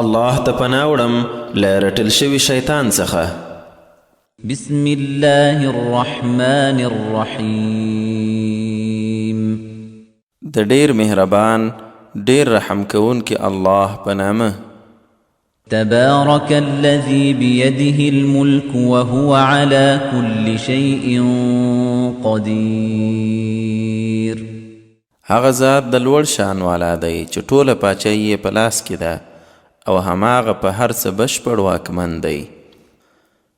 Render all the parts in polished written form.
الله ته پناه وړم له رټل شوي شیطان څخه. بسم الله الرحمن الرحیم. د ډیر مهربان ډیر رحم کوونکی الله په نامه. تبارك الذي بيده الملك وهو على كل شيء قدير. هغه ذات د لوړ شان والا دی چې ټوله پاچاهي یې په لاس کې ده او هماغه په هر څه بشپړ واکمن دی.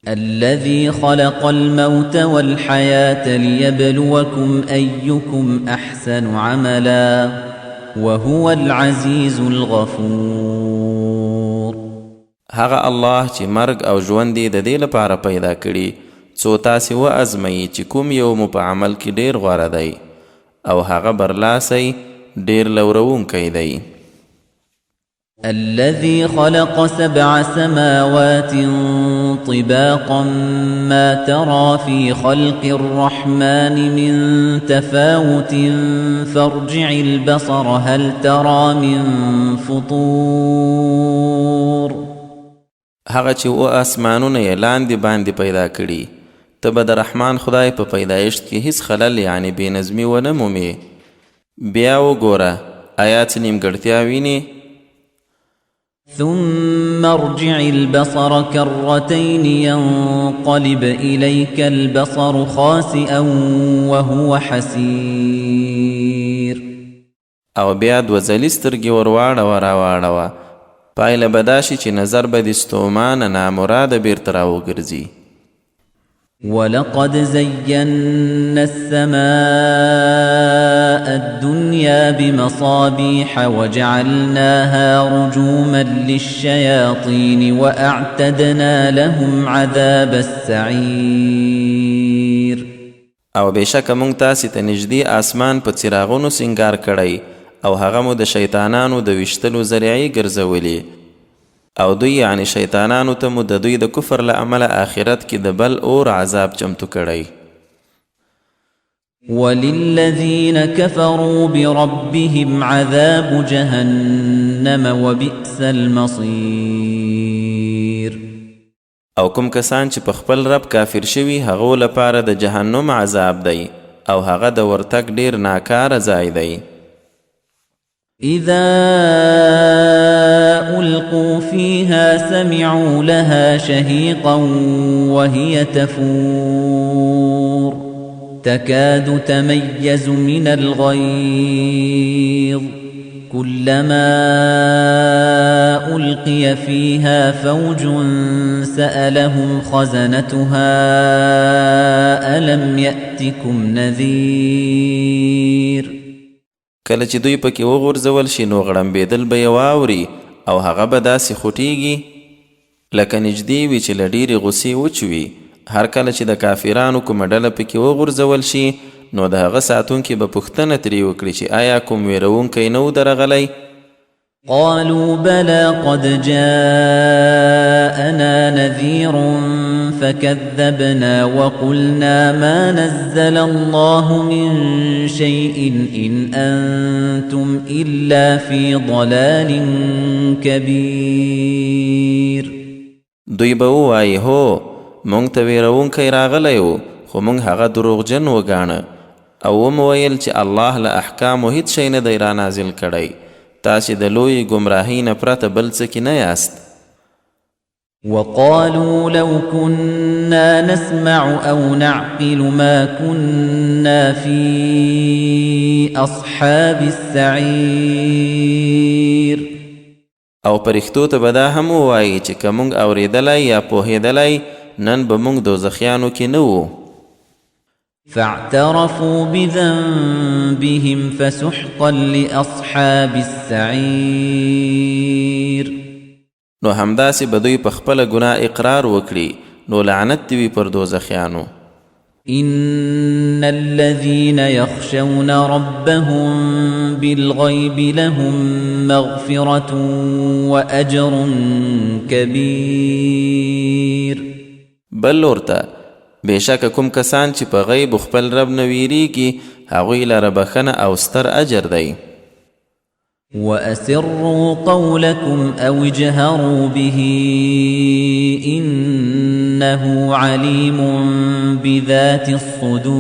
الذي خلق الموت والحياة ليبلوكم أيكم أحسن عملا وهو العزيز الغفور. هغه الله چې مرګ او ژوند یې د دې لپاره پیدا کړي څو تاسې وازموي چې کوم یو مو په عمل کې ډیر غوره دی او هغه برلاسی ډیر لورونکی دی. الذي خلق 7 سماوات طباقا ما ترى في خلق الرحمن من تفاوت فارجع البصر هل ترى من فطور. هغه چې او اسمانونه یې لاندې باندې پیدا کړي ته به د رحمان خدای په پیدایشت کې هیڅ خلل یعنی بې نظمي ونه مومې. بیا وګوره آیا څه نیمګړتیا وینې؟ ثم ارجع البصر كرتين ينقلب إليك البصر خاسئا وهو حسير. او بیا دوزلی سترګې ورواړوه راواړوه پایله به دا شي چې نظر به دې ستومانه نامراده بیرته راوګرځي. ولقد زينا السماء الدنيا بمصابيح وجعلناها رجوما للشياطين وأعتدنا لهم عذاب السعير. او بېشکه موږ تاسې ته نږدې آسمان په څراغونو سینګار کړی او هغه مو د شیطانانو د ویشتلو ذریعې ګرځولې او دوی یعنی شیطانانو ته مو د دوی د کفر له امله آخرت کې د بل اور عذاب چمتو کړی. وللذین كفروا بربهم عذاب جهنم وبئس المصير. او کوم کسان چې په خپل رب کافر شوي هغو لپاره د جهنم عذاب دی او هغه د ورتګ ډیر ناکاره ځای دی. إذا ألقوا فيها سمعوا لها شهيقا وهي تفور تكاد تميز من الغيظ كلما ألقي فيها فوج سألهم خزنتها ألم يأتكم نذير. کله چې دوی پکې وغورځول شي نو غړمبېدل به یې واوري او هغه به داسې خوټېږي لکه نږدې وي چې له ډېرې غوسې وچوي. هر کله چې د کافرانو کومه ډله پکې وغورځول شي نو د هغه ساتونکي به پوښتنه ترې وکړي چې آیا کوم ویرونکی نه و درغلی؟ قالوا بلى قد جاءنا نذير فكذبنا وقلنا ما نزل الله من شيء إن أنتم إلا في ضلال كبير. دوی به ووایي هو مونږ ته ویرونکی راغلی و خو مونږ هغه دروغجن وګاڼه او ومو ویل چې الله له احکامو هیڅ شی نه دی رانازل کړی. تاسې د لوی ګمراهۍ نه پرته بل څه کې نه یاست. وقالوا لو كنا نسمع أو نعقل ما كنا في أصحاب السعير. او پرښتو ته به دا هم ووایي چې که موږ اورېدلی یا پوهېدلی نن به موږ دوزخیانو کې نه وو. فاعترفوا بذنبهم فسحقا لأصحاب السعير. نو همداسې به دوی په خپله ګناه اقرار وکړي نو لعنت دې وي پر دوزخیانو. إن الذين يخشون ربهم بالغيب لهم مغفرة وأجر كبير. بل ورته بېشکه کوم کسان چې په غیب خپل رب نه ویریږي هغوی لره بخښنه او ستر اجر دی. وَأَسِرُّوا قَوْلَكُمْ أَوْ اجْهَرُوا بِهِ إِنَّهُ عَلِيمٌ بِذَاتِ الصُّدُورِ.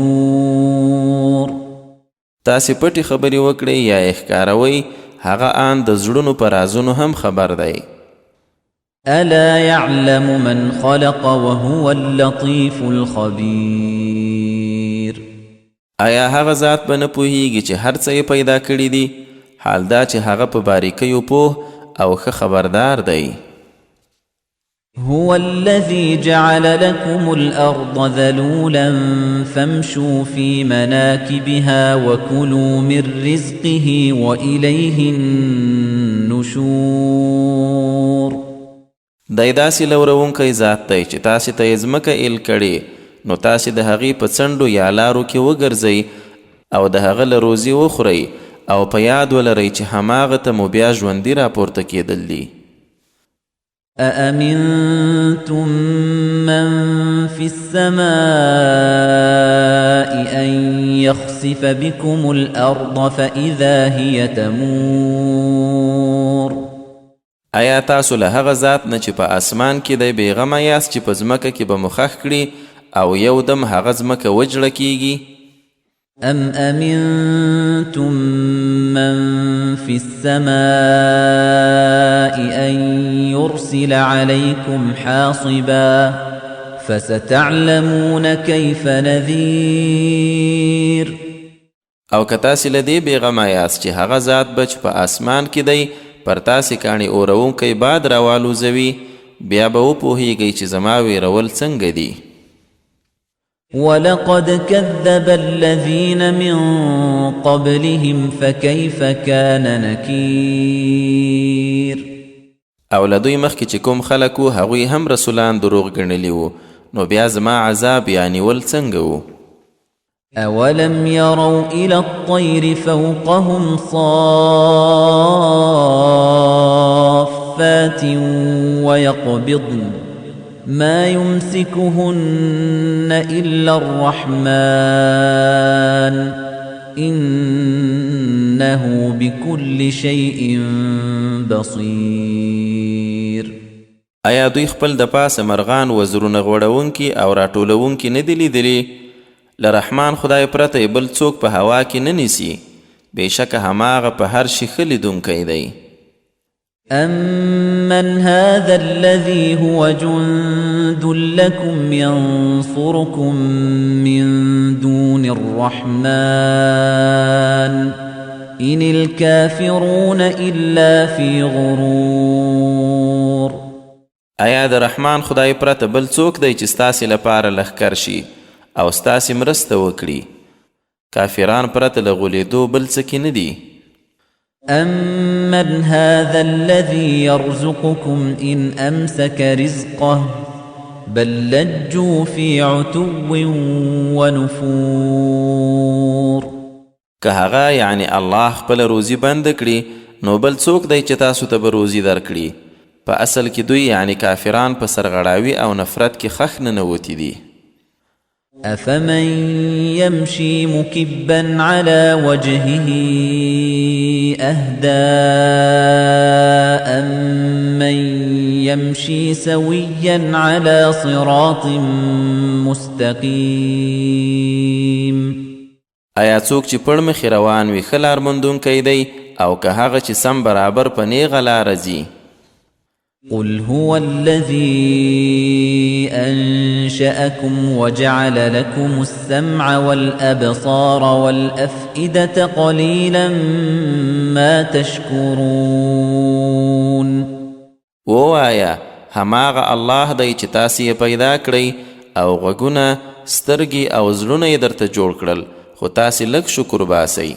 تاسې پټې خبرې وکړئ یا یې ښکاروئ، هغه آن د زړونو په رازونو هم خبر دی. أَلَا يَعْلَمُ مَنْ خَلَقَ وَهُوَ اللَّطِيفُ الْخَبِيرُ. آیا هغه ذات به نه پوهیږي چې هر څه یې پیدا کړي دي؟ حال دا چې هغه په باریکیو پوه او ښه خبردار دی. هو الذي جعل لكم الأرض ذلولا فامشوا في مناكبها وكلوا من رزقه وإليه النشور. دی داسې لورونکی ذات دی چې تاسې ته یې ځمکه ایل کړې، نو تاسې د هغې په څنډو یا لارو کې وګرځئ او د هغه له روزي وخورئ او په یاد ولرئ چې هماغه ته مو بیا ژوندي راپورته کېدل دي. أأمنتم من في السماء أن يخسف بكم الأرض فإذا هي تمور. آیا تاسو له هغه ذات نه چې په اسمان کې دی بېغمه یاست چې په ځمکه کې به مو ښخ کړي او یو دم هغه ځمکه وجړه کیږي؟ أم أمنتم من في السماء أن يرسل عليكم حاصبا فستعلمون كيف نذير. او که تاسې له دې بېغمه یاست چې هغه ذات به چې په اسمان کې دی پر تاسې کاڼي اورونکی باد راوالوزوي، بیا به وپوهیږئ چې زما ویرول څنګه دي. وَلَقَدْ كَذَّبَ الَّذِينَ مِن قَبْلِهِمْ فَكَيْفَ كَانَ نَكِيرِ. او له دوی مخکې چې کوم خلک وو هغوی هم رسولان دروغ ګڼلي وو، نو بیا زما عذاب یا نیول څنګه وو؟ أَوَلَمْ يَرَوْا إِلَى الطَّيْرِ فَوْقَهُمْ صَافَّاتٍ وَيَقْبِضْنَ ما يمسكهن إلا الرحمن إنه بكل شيء بصير. آیا دوی خپل د پاسه مرغان وزرونه غوړونکي او راټولونکي نه دي لیدلي؟ له رحمان خدای پرته بل څوک په هوا کې نه نیسي، بېشکه هماغه په هر شي ښه لیدونکی دی. أَمَّنْ هَذَا الَّذِي هُوَ جُندٌ لَكُمْ يَنصُرُكُم مِّن دُونِ الرَّحْمَنِ إِنِ الْكَافِرُونَ إِلَّا فِي غُرُورٍ. آیا د رحمان خدای پرته بل څوک دی چې ستاسې لپاره لښکر شي او ستاسې مرسته وکړي؟ کافران پرته له غولېدو بل څه کې نه دي. أَمَّنْ هَذَا الَّذِي يَرْزُقُكُمْ إِنْ أَمْسَكَ رِزْقَهُ بَل لَّجُّوا فِي عُتُوٍّ وَنُفُورٍ. که هغه یعنی الله خپل روزي بند کړي، نو بل څوک دی چې تاسو ته به روزي درکړي؟ په اصل کې دوی یعنی کافران په سرغړاوي او نفرت کې خښ ننوتي دي. أَفَمَن يَمْشِي مُكِبًّا عَلَى وَجْهِهِ أَهْدَىٰ أَمَّن يَمْشِي سَوِيًّا عَلَى صِرَاطٍ مُسْتَقِيمٍ. آیا څوک چې پړ مخې روان وي ښه لار موندونکی دی او که هغه چې سم برابر په نیغه لاره ځي؟ قل هو الذي أنشأكم وجعل لكم السمع والأبصار والأفئدة قليلا ما تشكرون. ووایا هماغه الله دی چې تاسې یې پیدا کړئ او غوږونه، سترګې او زړونه یې درته جوړ کړل، خو تاسې لږ شکر باسئ.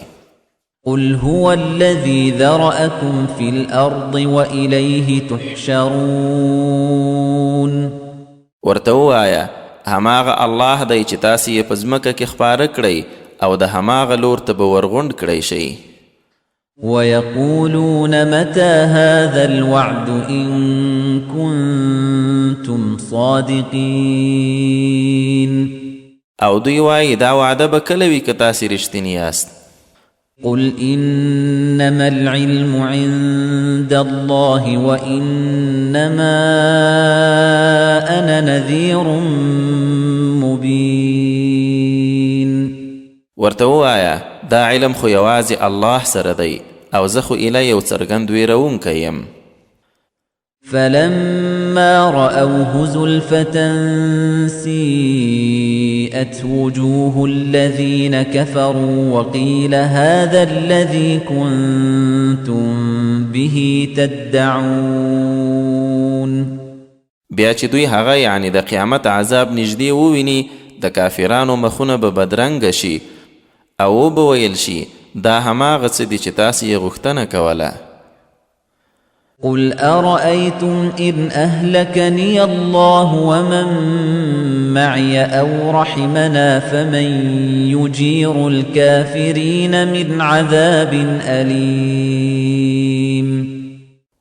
قل هو الذي ذرأكم في الأرض وإليه تحشرون. ورته ووایه هماغه الله دی چې تاسې یې په ځمکه کې خپاره کړئ او د هماغه لور ته به ورغونډ کړئ شئ. ويقولون متى هذا الوعد إن كنتم صادقين. او دوی وایي دا وعده به کله وي که تاسې رښتیني یاست؟ قل إنما العلم عند الله وإنما أنا نذير مبين ورته ووایه دا علم خو یوازې الله سره دی او زه خو ایله یو څرګند ویرونکی یم. فلما رأوه زلفة سيئت وجوه الذين كفروا وقيل هذا الذي كنتم به تدعون. بیا چې دوی هغه یعنی د قیامت عذاب نږدې وویني د کافرانو مخونه به بدرنګه شي او به ویل شي دا هماغه څه دي چې تاسې یې غوښتنه کوله. قل أرأيتم إن أهلكني الله ومن معي أو رحمنا فمن يجير الكافرين من عذاب أليم.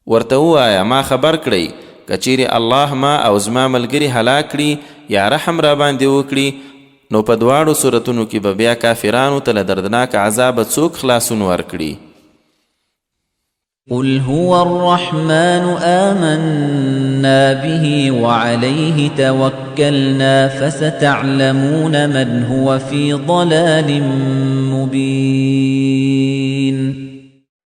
ورته ووایه ما خبر کړئ که چیرې الله ما او زما ملګري هلاک کړي یا رحم را باندې وکړي نو په دواړو صورتونو کې به بیا کافرانو ته له دردناک عذابه څوک خلاصون ورکړي. قل هو الرحمن آمنا به وعليه توكلنا فستعلمون من هو في ضلال مبين.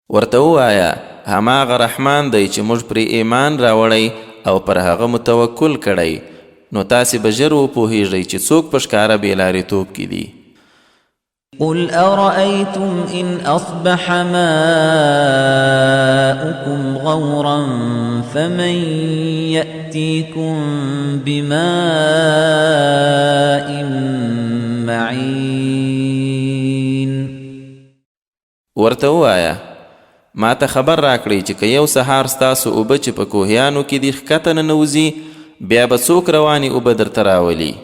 ورته ووایه هماغه رحمان دی چې موږ پرې ایمان راوړی او پر هغه متوکل کړی نو تاسې به ژر وپوهیږئ چې څوک په ښکاره بېلارېتوب کې دي. قل أرأيتم إن أصبح ماؤكم غورا فمن يأتيكم بماء معين. ورته ووایه ما ته خبر راکړئ چې که یو سهار ستاسو اوبه چې په کوهیانو کې دي ښکته ننوځي بیا به څوک روانې اوبه درته راولي.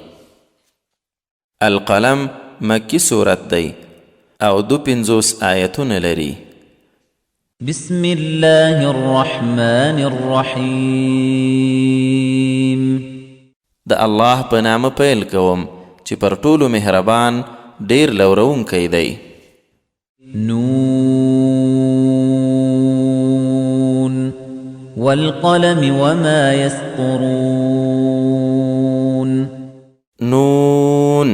القلم مکی صورت دی او 52 آیتونه لري. بسم الله الرحمن الرحیم. د الله په نامه پیل کوم چې پر ټولو مهربان ډیر لورونکی دی. نون والقلم وما يسطرون. نون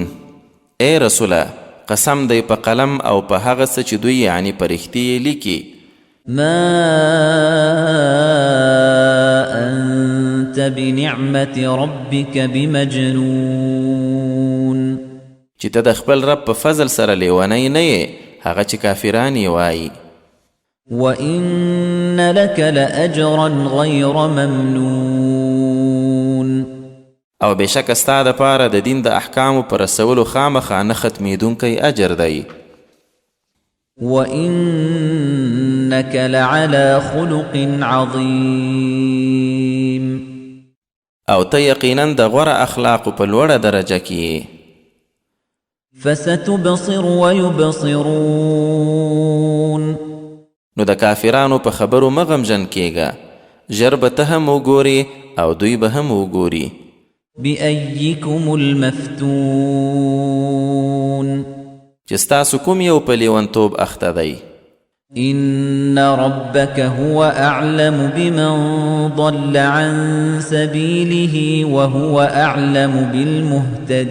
اے رسوله قسم دی په قلم او په هغه څه چې دوی یعنی په رښتیا لیکي. ما أنت بنعمة ربك بمجنون. چې ته د خپل رب په فضل سره لیونی نه یې هغه چې کافران یې وایي. وإن لك لأجرا غير ممنون. او بشک ستا دپاره د دین د احکامو پر رسولو خامخا نه ختمیدونکی اجر دی. وإنك لعلى خلق عظيم. او ته یقینا د غوره اخلاقو په لوړه درجه کې. فستبصر ويبصرون. نو د کافرانو په خبرو مه غمژن کیږه ژر به ته هم وګورې او دوی به هم وګوري. بأيكم المفتون. چې ستاسو کوم یو په لیونتوب اخته دی. إن ربك هو أعلم بمن ضل عن سبيله وهو أعلم بالمهتدين.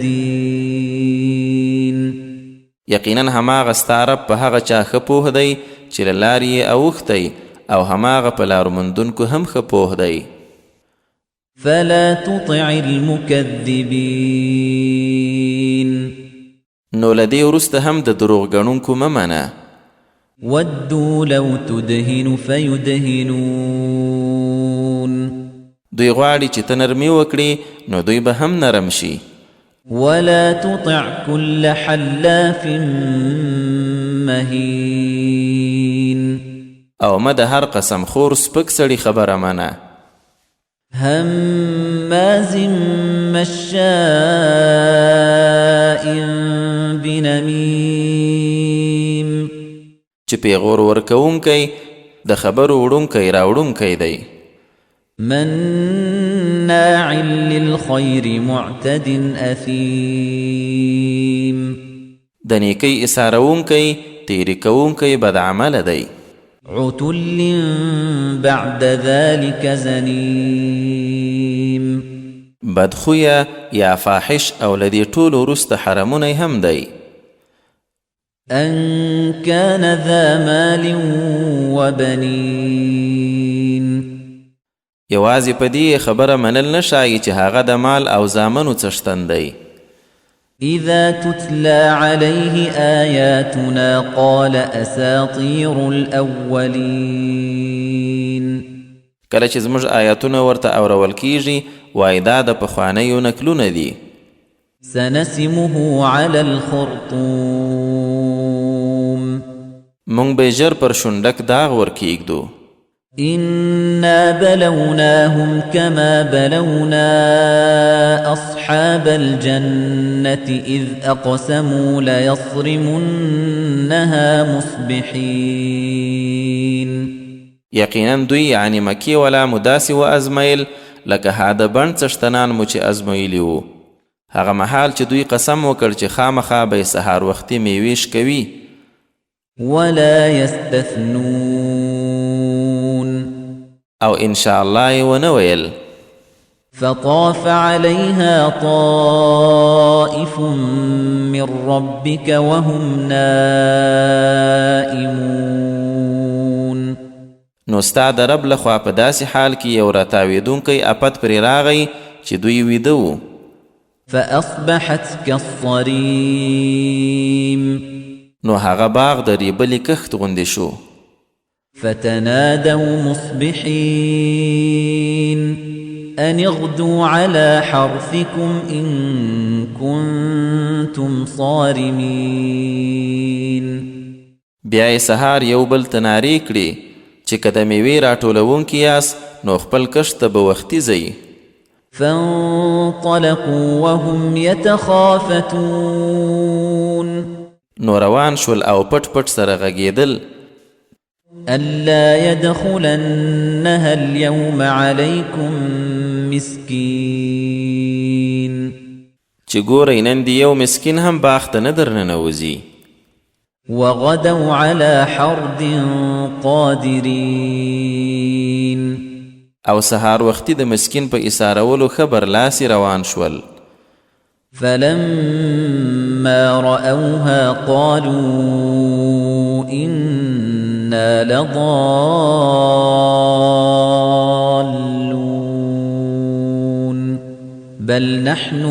یقینا هماغه ستا رب په هغه چا ښه پوه دی چې له لارې یې اوښتی او هماغه په لارموندونکو هم ښه پوه دی. فلا تطع المكذبين. نو له دې وروسته هم د دروغ ګڼونکو مه منه. ودوا لو تدهن فيدهنون. دوی غواړي چې ته نرمي وکړي نو دوی به هم نرم شي. ولا تطع كل حلاف مهين. او مه د هر قسم خور سپک سړي خبره منه. هماز مشاء بنميم. چې پیغور ورکوونکی د خبرو وړونکی راوړونکی دی. مناع للخير معتد أثيم. د نیکۍ اصارونکی تیری کوونکی بد عمل دی. عتل بعد ذلك زنيم بدخویه یا فاحش او لدی طول رست حرمونی هم دی. أن كان ذا مال وبنين یوازی په دې خبره منل نشایي چې هغه د مال او زامنو څښتن دی. إذا تتلى عليه آياتنا قال أساطير الأولين کله چې زموږ آیاتونه ورته اورول کیږي وایي دا د پخوانیو نکلونه دي. سنسمه على الخرطوم مونږ به ژر پر شونډک داغ ورکیږدو. إنا بلوناهم كما بلونا أصحاب الجنة إذ أقسموا ليصرمنها مصبحين یقینا دوی یعنی مکی ولا مداسی و ازمیل لکه هاده بند څښتنان مو چې ازمیلی وو. هغه مهال چې دوی قسم وکړ چې خامخا به سهار وختي میویش کوي. ولا يستثنون او ان شاء الله ونه ویل. فطاف عليها طائف من ربك وهم نائمون نو ستا د رب لخوا په داسې حال کې یو راتاویدونکی اپت پرې راغی چې دوی ویده وو. فأصبحت كالصريم نو هغه باغ د ریبلې کښت غوندې شو. فتنادوا مصبحين أن اغدوا على حرثكم إن كنتم صارمين بیا یې سهار یو بل ته نارې کړې چې که د میوې راټولوونکي یاست نو خپل کښت ته به وختي ځئ. فانطلقوا وهم يتخافتون نو روان شول او پټ پټ سره غږېدل. ألا يدخلنها اليوم عليكم مسكين چې ګورئ نن دې یو مسکین هم باغ ته نه درننوځي. وغدوا على حرد قادرين او سهار وختي د مسکین په ایسارولو خبر لاسی روان شول. فلما رأوها قالوا إنا لضالون بل نحن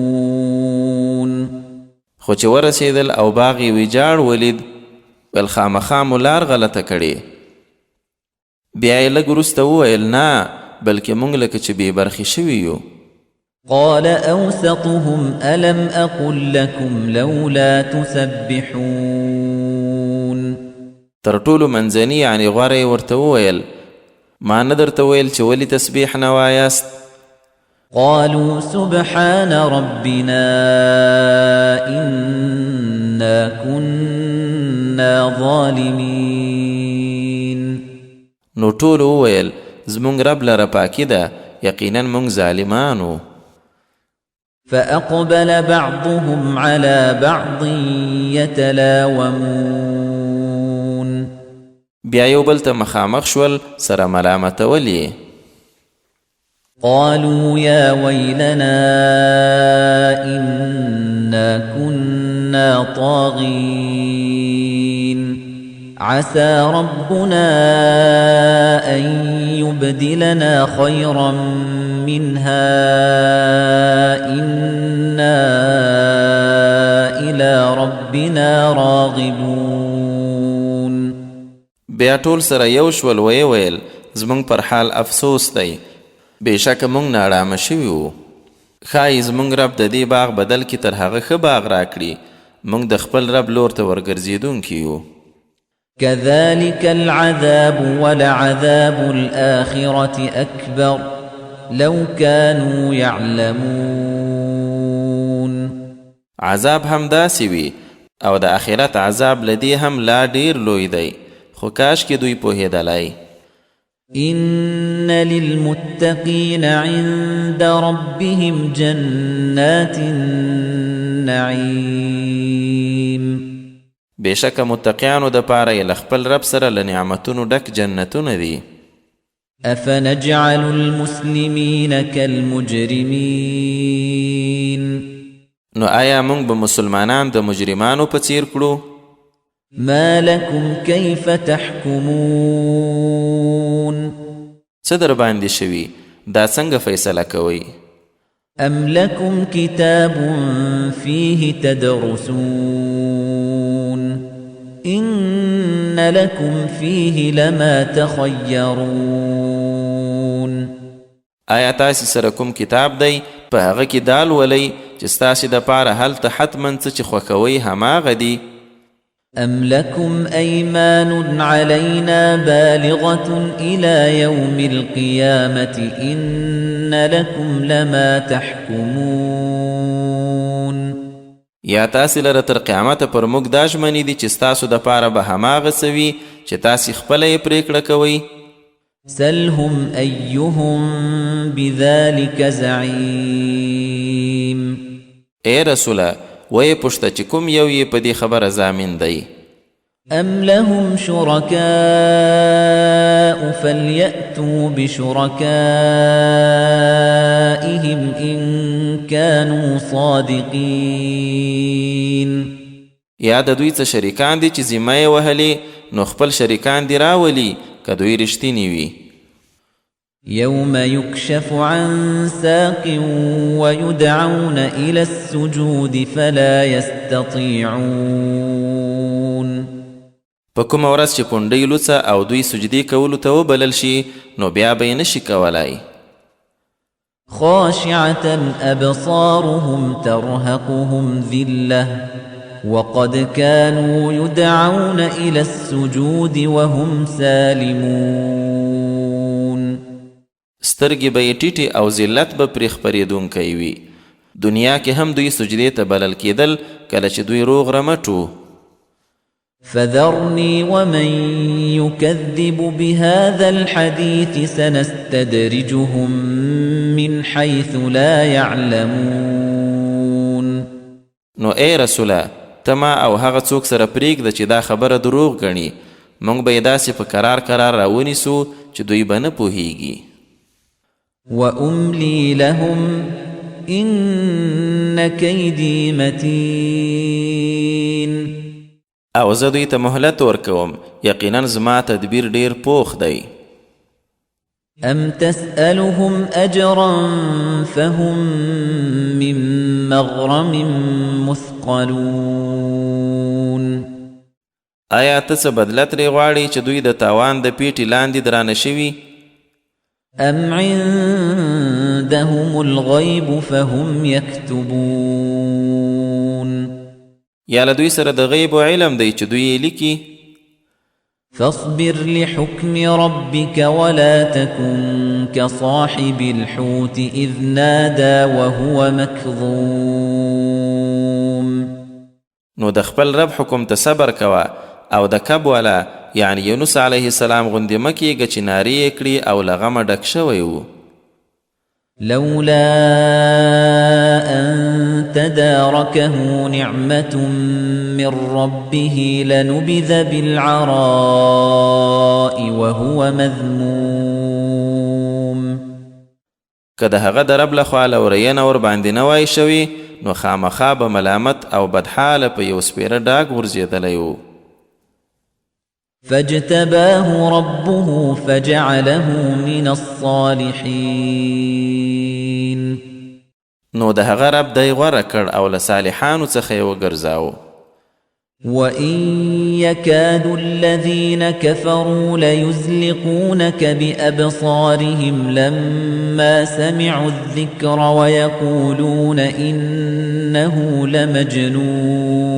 محرومون خو چې ورسېدل او باغ یې ویجاړ ولید بل خامخا مو لار غلطه کړې. بیا یې لږ وروسته وویل نه بلکې موږ لکه چې بې برخې شوي یو. قال أوسطهم ألم أقل لكم لولا تسبحون تر ټولو منځني یعنې غوره یې ورته وویل ما نه درته ویل چې ولې تسبیح نه وایاست. قالوا سبحان ربنا إنا كنا ظالمين نو ټول وویل زمونږ رب لره پاکي ده یقینا مونږ ظالمانو. فأقبل بعضهم على بعض يتلاومون بیا یو بل ته مخامخ شول سره ملامتول یې. قالوا يا ويلنا إنا كنا طاغين عسى ربنا أن يبدلنا خيرا منها إنا إلى ربنا راغبون بیا ټول سره یو شول ویې ویل زمونږ پر حال افسوس دی بېشکه مونږ ناړامه شوي وو. ښایي زمونږ رب د دې باغ بدل کې تر هغه ښه باغ راکړي مونږ د خپل رب لور ته ورګرځېدونکي یو. كذلك العذاب ولعذاب الآخرة أكبر لو كانوا يعلمون عذاب هم داسې وي او د آخرت عذاب لدی هم لا ډیر لوی دی خو کاش کې دوی پوهېدلی. إن للمتقين عند ربهم جنات النعيم بېشکه متقیانو دپاره یې له خپل رب سره له نعمتونو ډک جنتونه دي. أفنجعل المسلمين كالمجرمين نو آیا موږ به مسلمانان د مجرمانو په څیر کړو؟ ما لكم كيف تحكمون څه در باندې شوي دا څنګه فیصله کوئ؟ أم لكم كتاب فيه تدرسون إن لكم فيه لما تخيرون آیا تاسې سره کوم کتاب دی په هغه کې دا لولئ چې ستاسې دپاره هلته حتما څه چې خوښوئ هماغه دي؟ أم لكم أيمان علينا بالغة إلى يوم القيامة إن لكم لما تحكمون یا تاسې لره تر قیامته پر موږ دا ژمنې دي چې ستاسو دپاره به هماغه څه وي چې تاسې خپله یې پرېکړه کوئ؟ سلهم أيهم بذلك زعيم ای رسوله وی پوښته چې کوم یو یې په دې خبره ضامن دی؟ أم لهم شركاء فليأتوا بشركائهم إن كانوا صادقين یا د دوی څه شریکان دي چې ذمه یې وهلې نو خپل شریکان دي راولي که دوی رښتیني وي. يوم يكشف عن ساق ويدعون إلى السجود فلا يستطيعون په کومه ورځ چې پونډۍ لوڅه او دوی سجدې کولو ته وبلل شي نو بیا به یې نشي کولی. خاشعة أبصارهم ترهقهم ذلة وقد كانوا يدعون إلى السجود وهم سالمون سترګې به یې ټیټې او ذلت به پرې خپرېدونکی وي. دنیا کې هم دوی سجدې ته بلل کېدل کله چې دوی روغ رمټو. فذرني ومن يكذب بهذا الحديث سنستدرجهم من حيث لا يعلمون نو ای رسوله ته ما او هغه څوک سره پرېږده چې دا خبره دروغ ګڼي موږ به یې داسې په قرار راونیسو چې دوی به نه پوهیږي. وأملي لهم إن كيدي متين او زه دوی ته مهلت ورکوم یقینا زما تدبیر ډیر پوخ دی. أم تسألهم أجرا فهم من مغرم مثقلون آیا ته څه بدله ترې غواړې چې دوی د تاوان د پیټې لاندې درانه شوي؟ أم عندهم الغيب فهم يكتبون یا له دوی سره د غیب علم دی چې دوی یې لیکي؟ فاصبر لحكم ربك ولا تكن كصاحب الحوت إذ نادى وهو مكظوم نو د خپل رب حکم ته صبر کوه او د کب والا یعنی یونس علیه السلام غوندې مه کیږه چې نارې یې کړي او له غمه ډک شوی و. لولا أن تداركه نعمة من ربه لنبذ بالعراء وهو مذموم که د هغه د رب لخوا لورینه ور باندې نه وای شوي نو خامخا به ملامت او بدحاله په یو سپیره ډاګ ورزیدلی و. فاجتباه ربه فجعله من الصالحين نو د هغه رب دی غوره کړ او له صالحانو څخه یې وګرځاو. وَإِن يَكَادُ الَّذِينَ كَفَرُوا لَيُزْلِقُونَكَ بِأَبْصَارِهِمْ لَمَّا سَمِعُوا الذِّكْرَ وَيَقُولُونَ إِنَّهُ لَمَجْنُونَ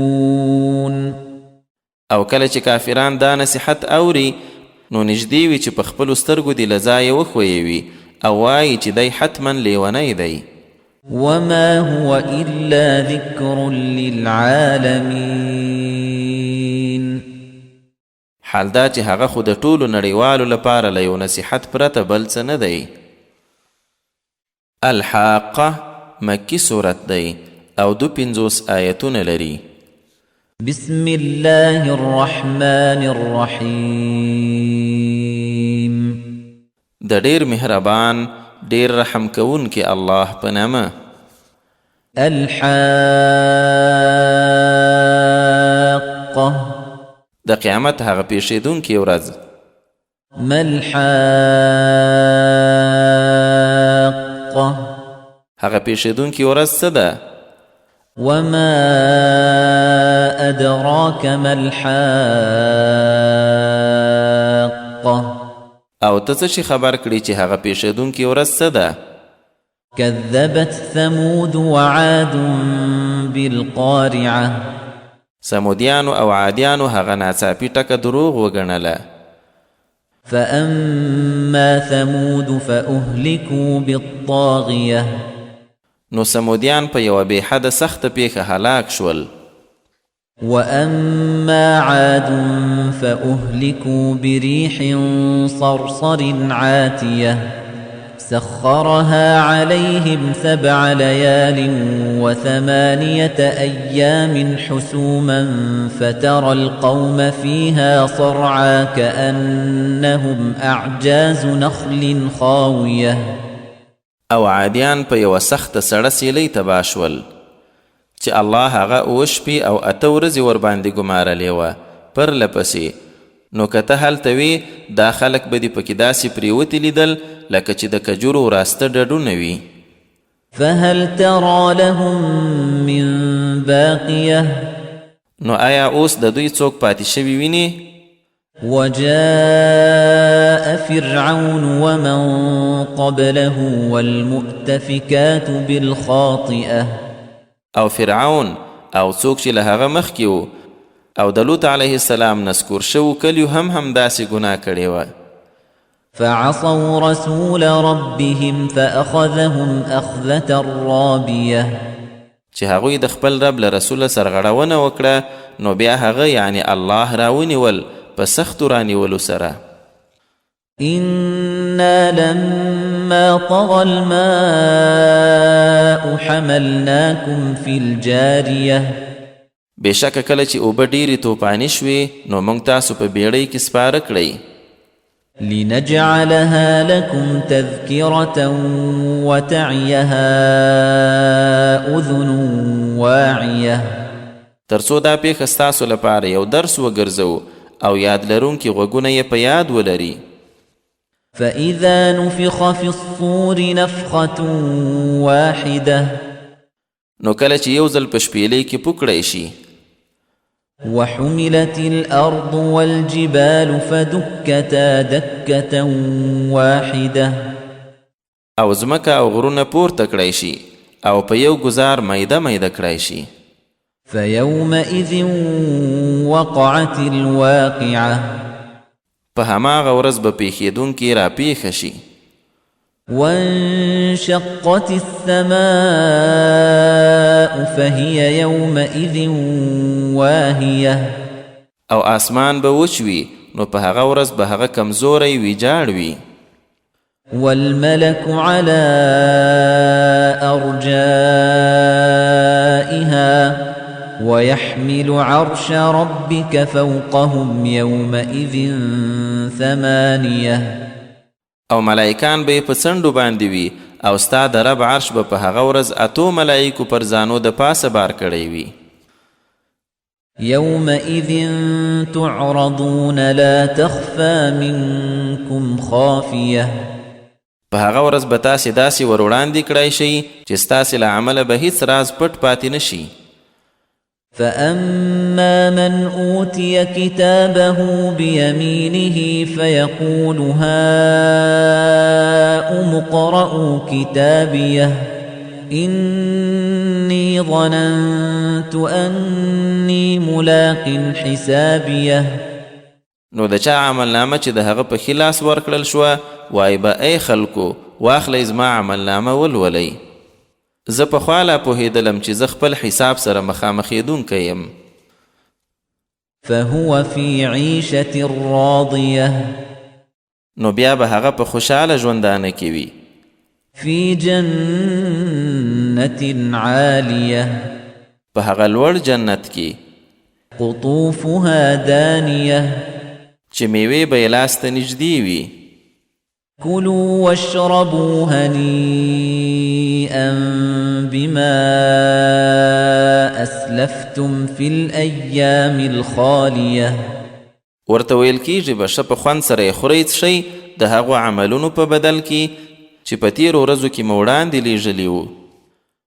او کله چې کافران دا نصیحت اوري نو نږدې وي چې په خپلو سترګو دې له ځایه وښویوي او وایي چې دی حتما لیونی دی. وما هو إلا ذكر للعالمين حال دا چې هغه خو د ټولو نړیوالو لپاره له یو نصیحت پرته بل څه نه دی. الحاقه مکی صورت دی او 52 آیتونه لري. بسم الله الرحمن الرحيم د ډیر مهربان ډیر رحم کوونکی الله په نامه. الحاقة د قیامت هغه پیښیدونکې ورځ. ما الحاقة هغه پیښیدونکې ورځ څه ده؟ وما أدراك ما الحاقة او ته څه شي خبر کړي چې هغه پیښیدونکې ورځ څه ده؟ كذبت ثمود وعاد بالقارعة سمودیانو او عادیانو هغه ناڅاپي ټکه دروغ وګڼله. فأما ثمود فأهلكوا بالطاغية نو سمودیان په یوه بې حده سخته پیښه هلاک شول. وأما عاد فأهلكوا بريح صرصر عاتية سخرها عليهم 7 ليال و8 أيام حسوما فترى القوم فيها صرعى كأنهم أعجاز نخل خاوية. او عادیان په یوه سخته سړه سیلۍ تباه شول چې الله هغه 7 شپې او 8 ورځې ورباندې ګمارلې وه پرله پسې. نو که ته هلته وي دا خلک به دې پکې داسې پرېوتي لیدل لکه چې د کجورو راسته ډډونه وي. فهل ترى لهم من باقية نو آیا اوس د دوی څوک پاتې شوي ویني؟ وجاء فرعون ومن قبله والمؤتفكات بالخاطئة او فرعون او څوک چې له هغه مخکې و او د لوط علیه السلام نسکور شو کلیو هم داسې ګناه کړې وه. فعصوا رسول ربهم فأخذهم أخذة رابية چې هغوی د خپل رب له رسوله سرغړونه وکړه نو بیا هغه یعنی الله راونیول په سختو رانیولو سره. إنا لما طغى الماء حملناكم في الجارية بېشکه کله چې اوبه ډېرې توپاني شوې نو موږ تاسو په بیړۍ کې سپاره کړئ. لنجعلها لكم تذكرة وتعيها أذن واعية تر څو دا پیښه ستاسو لپاره یو درس وګرځو او یاد لرونکي غوږونه یې په یاد ولري. فإذا نفخ في الصور نفخة واحدة نو کله چې یو ځل په شپېلۍ کې پوکړی شي. وحملت الأرض والجبال فدكتا دكة واحدة او ځمکه او غرونه پورته کړی شي او په یو ګزار میده کړی شي. فيومئذ وقعت الواقعة په هماغه ورځ به پیښیدونکې راپیښه شي. وانشقت السماء فهي يومئذ واهية او آسمان به وچوي نو په هغه ورځ به هغه کمزوری ویجاړ وي. والملك على أرجائها ويحمل عرش ربك فوقهم يومئذ 8 او ملائکان به په څنډو باندې وي او ستا د رب عرش به په هغه ورځ 8 ملائکو پر ځانو د پاسه بار کړی وي. يومئذ تعرضون لا تخفى منكم خافية په هغه ورځ به تاسې داسې ور وړاندې کړی شئ چې ستاسې له عمله به هیڅ راز پټ پاتې نه شي. فأما من أوتي كتابه بيمينه فيقول هاؤم اقرءوا كتابيه إني ظننت أني ملاق حسابيه. نو د چا عملنامه چې د هغه په ښي لاس ورکړل شوه وایي به ای خلکو واخلئ زما عملنامه ولولئ. زه پخوا لا پوهېدلم چې زه خپل حساب سره مخامخېدونکی یم. فهو في عيشة راضية نو بیا به هغه په خوشحاله ژوندانه کې وي. في جنة عالية په هغه لوړ جنت کې قطوفها دانية چې میوې به یې لاس ته نږدې وي. كلوا واشربوا هنيئا بما أسلفتم في الأيام الخالية. ورته ویل کېږي به ښه په خوند سره یې خورئ څښئ د هغو عملونو په بدل کې چې په تېرو ورځو کې مو وړاندې لیږلي وو.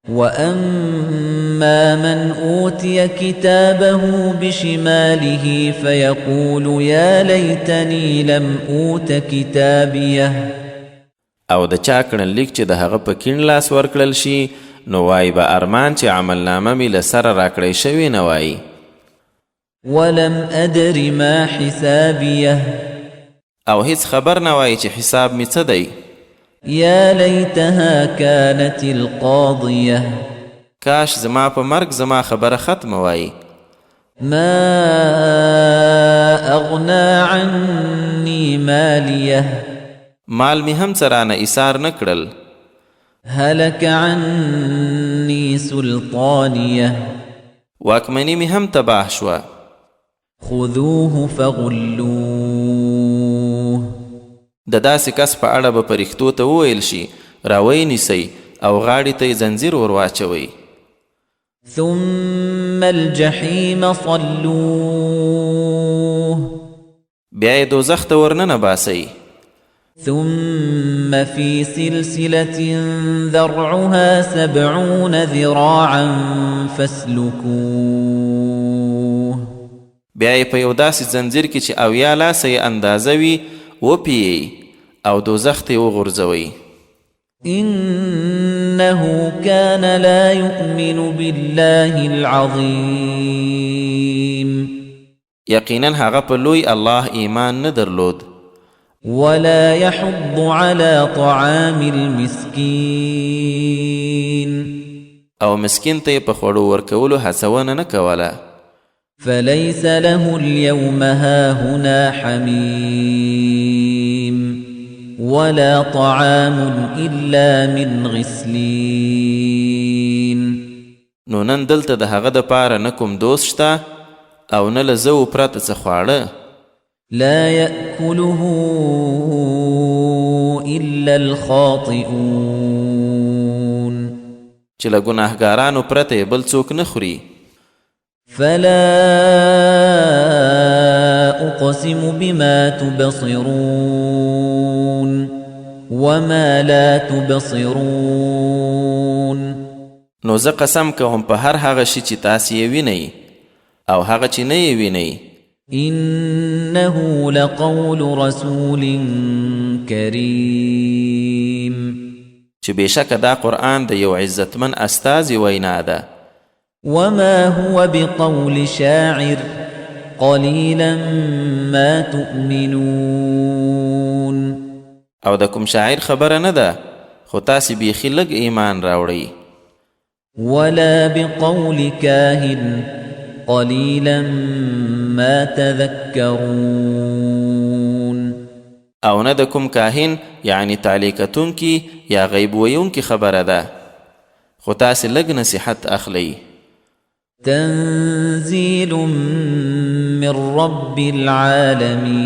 وأما من أوتي كتابه بشماله فيقول يا ليتني لم أوت كتابيه. او د چا کړنلیک چې د هغه په کیڼ لاس ورکړل شي نو وایي به ارمان چې عملنامه مې له سره راکړی شوې نه وایي. ولم أدر ما حسابيه. او هیڅ خبر نه وایي چې حساب مې څه دی. يا ليتها كانت القاضية. کاش زما په مرګ زما خبره ختمه وای. ما أغنى عني ماليه. مال می هم سرانه ایثار نکړل. هلك عني سلطانيه. واکمنی می هم تباه شوه. خذوه فغلوه. د داسې کس په اړه به پرښتو ته وویل شي راوی نیسئ او غاړې ته یې زنځیر ور واچوئ. ثم الجحیم صلوه. بیا یې دوزخ ته ورننه باسئ. ثم في سلسلة ذرعها 70 ذراعا فاسلكوه. بیا یې په یو داسې زنځیر کې چې 70 لاسه یې اندازه وي وپیئ او دوزخ ته یې وغورځوئ. إنه كان لا يؤمن بالله العظيم. یقینا هغه په لوی الله ایمان نه درلود. ولا يحض على طعام المسكين. او مسکین ته په خوړو ورکولو هڅونه نه کوله. فليس له اليوم هاهنا حميم ولا طعام إلا من غسلين. نو نن دلته د هغه د پاره نه کوم دوست شته او نه له زو پرته څه خواړه. لا يأكله إلا الخاطئون. چې له ګناهګارانو پرته بل څوک نه خوري. فلا أقسم بما تبصرون وما لا تبصرون. نو زه قسم کوم په هر هغه شي چې تاسې یې وینئ او هغه چې نه یې وینئ. إنه لقول رسول كريم. چې بېشکه دا قرآن د یو عزتمن استازي وینا ده. وما هو بقول شاعر قليلا ما تؤمنون. او د کوم شاعر خبره نه ده خو تاسې بیخي لږ ایمان راوړئ. ولا بقول كاهن قليلا ما تذكرون. او نه د کوم کاهن یعنی تعلیق کتونکي یا غیب ویونکي خبره ده خو تاسې لږ نصیحت اخلئ. تنزيل من رب العالمين.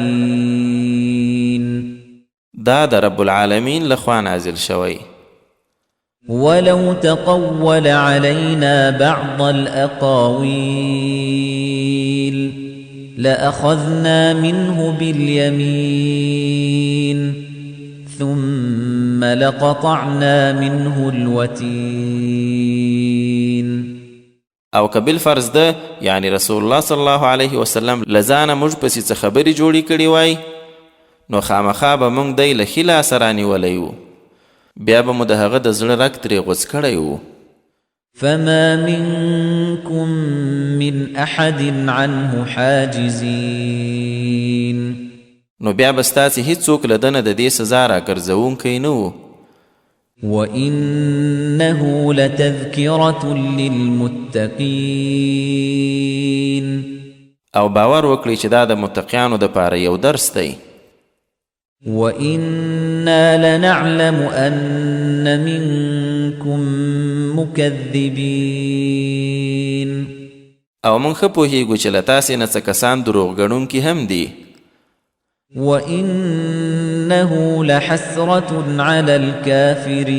دا د رب العالمین لخوا نازل شوی. ولو تقول علينا بعض الأقاويل لأخذنا منه باليمين ثم لقطعنا منه الوتين. او که بالفرض ده یعنی رسول الله صلی الله علیه وسلم لزانه موږ پسې څه خبرې جوړې کړې وای نو خامخا به موږ دی له ښي لاسه رانیولی وو بیا به مو د هغه د زړه رګ ترې غوڅ کړی وو. فما منكم من أحد عنه حاجزين. نو بیا به ستاسې هیڅوک له دنه د دې سزا راګرځوونکی نه وو. وإنه لتذكرة للمتقين. او باور وکړئ چې دا د متقیانو دپاره یو درس دی. وإنا لنعلم أن منكم مكذبين. او موږ ښه پوهیږو چې له تاسې نه څه کسان دروغ ګڼونکي هم دي. وَإِنَّهُ لَحَسْرَةٌ عَلَى الْكَافِرِينَ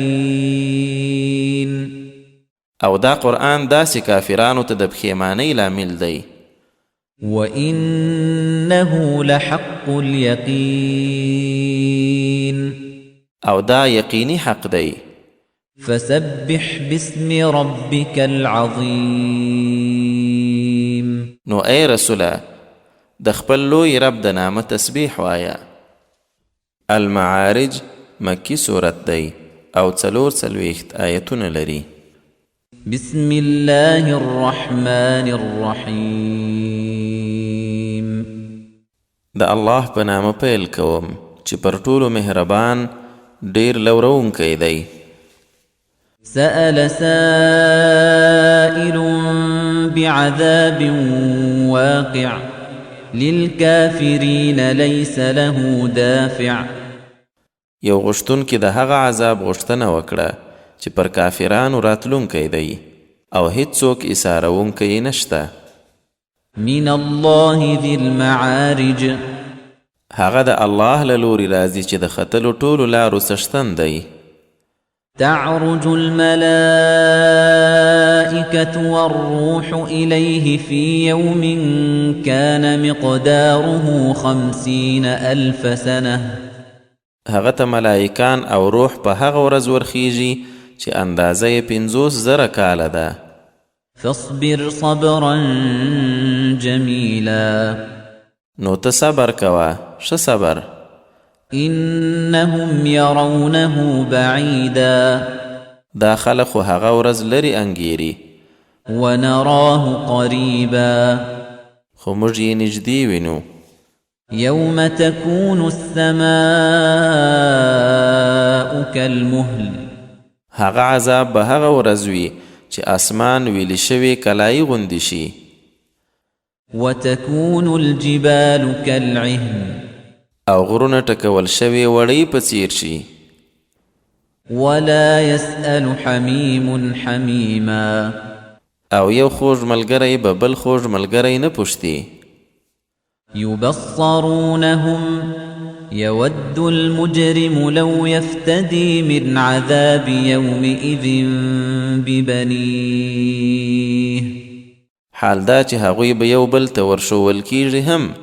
او دا قرآن داسې کافرانو ته د پښیمانۍ لامل دی. وَإِنَّهُ لَحَقُّ الْيَقِينِ او دا یقینی حق دی. فَسَبِّحْ بِاسْمِ رَبِّكَ الْعَظِيمِ نو ای رسوله د خپل لوی رب د نامه تسبیح وایا. المعارج مکی صورت دی او 44 آیتونه لري. بسم الله الرحمن الرحیم د الله په نامه پیل کوم چې پر ټولو مهربان ډیر لورونکی دی. سأل سائل بعذاب واقع للكافرين ليس له دافع. یو غشتونکی د هغه عذاب غشتنه وکړه چې پر کافرانو راتلونکی دی او هیڅوک ایسارونکی نشته. من الله ذي المعارج هغه د الله له لوري راځي چې د ختلو ټولو لارو څښتن دی. تعرج الملائكة والروح إليه في يوم كان مقداره 50,000 سنة. هغه ته ملائکان او روح په هغه ورځ ورخیږي چې اندازه یې 50,000 کاله ده. فاصبر صبرا جميلا نو ته صبر کوه ښه صبر. إنهم يرونه بعيدا دا خلق خو هغه ورځ لري انګیري. ونراه قريبا خو موږ یې نږدې وینو. يوم تكون السماء كالمهل هغه عذاب به هغه ورځ وي چې اسمان ویلی شوی کلای غوندې شي. وتكون الجبال كالعهن او غرونه ټکول شوی وړۍ په څیر شي. ولا يسأل حميم حميما او یو خوږ ملګری به بل خوږ ملګری نه پوښتي. يبصرونهم يود المجرم لو يفتدي من عذاب يومئذ ببنيه. حال دا چې هغوی به یو بل ته ورشول کیږي هم.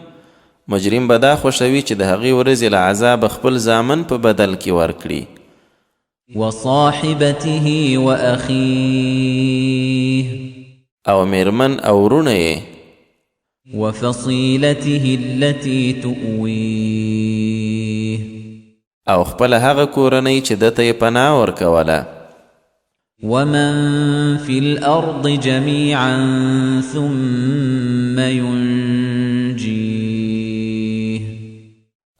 مجرم به دا خوښوي چې د هغې ورځې له عذاب خپل زامن په بدل کې ورکړي. وصاحبته وأخيه او میرمن او ورونه یې. وفصيلته التي تؤويه او خپل هغه کورنۍ چې دته یې پناه ورکوله. ومن في الأرض جميعا ثم ينجيه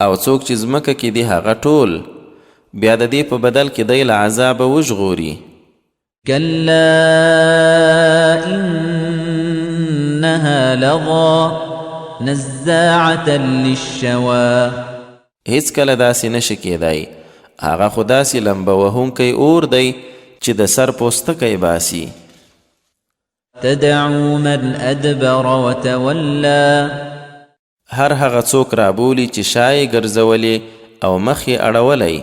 او څوک چې ځمکه کې دی هغه ټول بیا د دې په بدل کې دی له عذابه وژغوري. كلا إنها لظى نزاعة للشوى. هیڅ کله داسې نشي کېدای. هغه خو داسې لمبه وهونکی اور دی چې د سر پوستکی باسي. تدعو من أدبر وتولى. هر هغه څوک رابولي چې شای ګرځولې او مخ یې اړولی.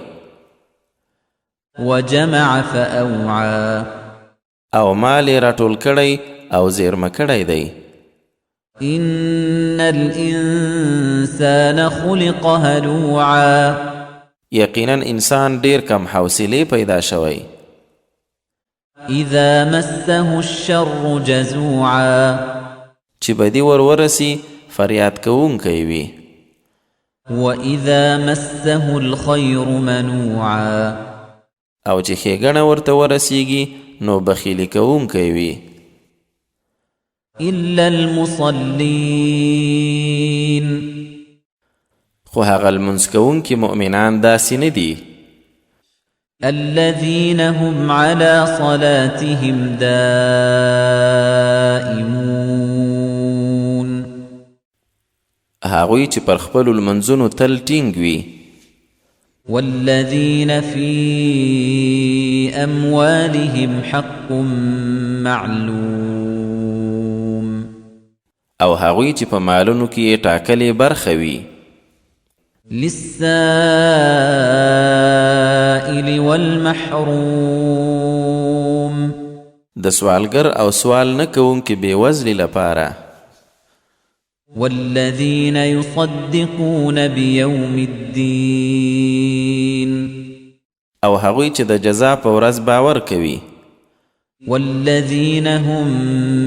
وجمع فأوعى. او مال یې راټول کړی او زیرمه کړی دی. إن الإنسان خلق هلوعا. یقینا انسان ډیر کم حوصلې پیدا شوی. إذا مسه الشر جزوعا. چې بدی ورورسی فریاد کوونکی وي. وإذا مسه الخير منوعا. او چې ښېګڼه ورته ورسیږي نو بخیلي کوونکی وي. إلا المصلين. خو هغه لمونځ کوونکي مؤمنان داسې نه دي. الذين هم على صلاتهم دائمون. هغوی چې پر خپلو لمنځونو تل ټینګ وي. والذين في أموالهم حق معلوم. او هغوی چې په مالونو کې یې ټاکلې برخه وي. للسائل والمحروم د سوالګر او سوال نه کوونکي بېوزلي لپاره. والذين يصدقون بيوم الدين او هغوی چې د جزا په ورځ باور کوي. والذين هم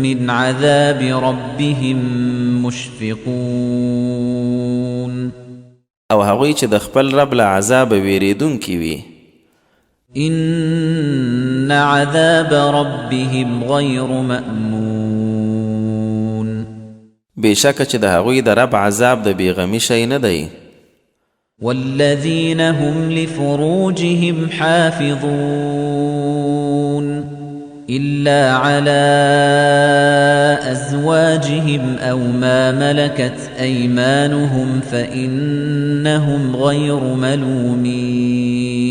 من عذاب ربهم مشفقون او هغوی چې د خپل رب له عذاب ویریدونکي وي. إن عذاب ربهم غير مأمون بېشکه چې د هغوی د رب عذاب د بېغمي شی نه دی. والذين هم لفروجهم حافظون إلا على أزواجهم أو ما ملكت أيمانهم فإنهم غير ملومين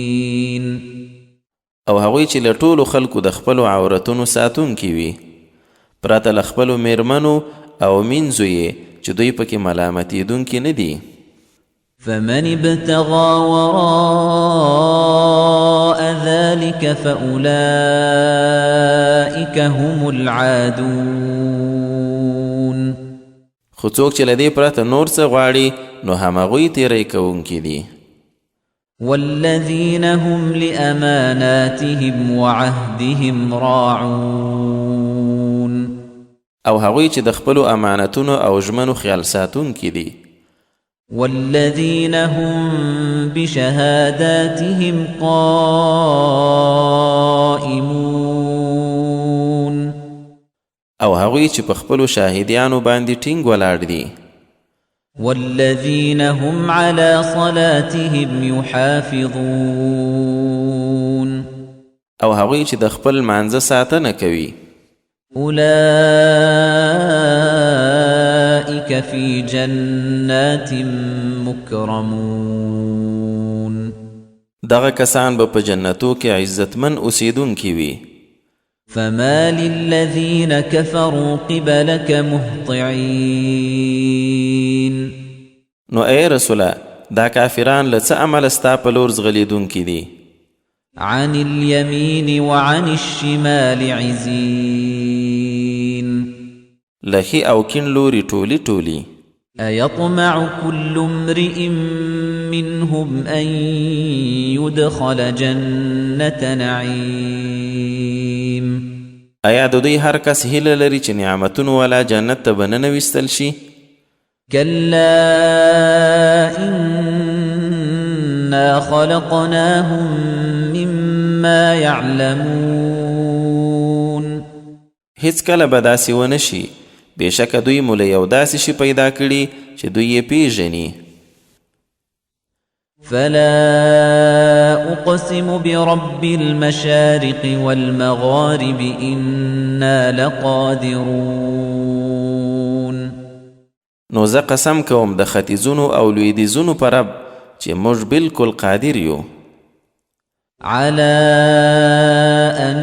او هغوی چې له ټولو خلکو د خپلو عورتونو ساتونکي وي پرته له خپلو میرمنو او مینځو یې چې دوی پکې ملامتېدونکي نه دي. فمن ابتغى وراء ذلك فأولئك هم العادون خو څوک چې له دې پرته نور څه غواړي نو همغوی تیری کوونکي دي. والذين هم لأماناتهم وعهدهم راعون او هغوی چې د خپلو امانتونو او ژمنو خیال ساتونکي دي. والذين هم بشهاداتهم قائمون او هغوی چې په خپلو شاهدیانو باندې ټینګ ولاړ دي. والذين هم على صلاتهم يحافظون او هغوی چې د خپل مانځه ساتنه کوي. أولئك في جنات مكرمون دغه کسان به په جنتو کې عزتمن اوسیدونکي وي. فما للذين كفروا قبلك مهطعين نو ای رسوله دا کافران له څه عمله ستا په لور ځغلیدونکي دي. عن اليمين وعن الشمال عزين لخي او کین لوري ټولي ټولي. أيطمع كل امرئ منهم أن يدخل جنة نعيم ایا د دوی هر کس هیله لري چې نعمتونو والا جنت ته به ننویستل شي؟ كلا إنا خلقناهم مما يعلمون هیڅ کله به داسې ونه شي بېشکه دوی مو له یو داسې شي پیدا کړي چې دوی یې پیژني. فلا أقسم برب المشارق والمغارب إنا لقادرون نو زه قسم کوم د ختیځونو او لویدیځونو په رب چې موږ بالکل قادر یو على أن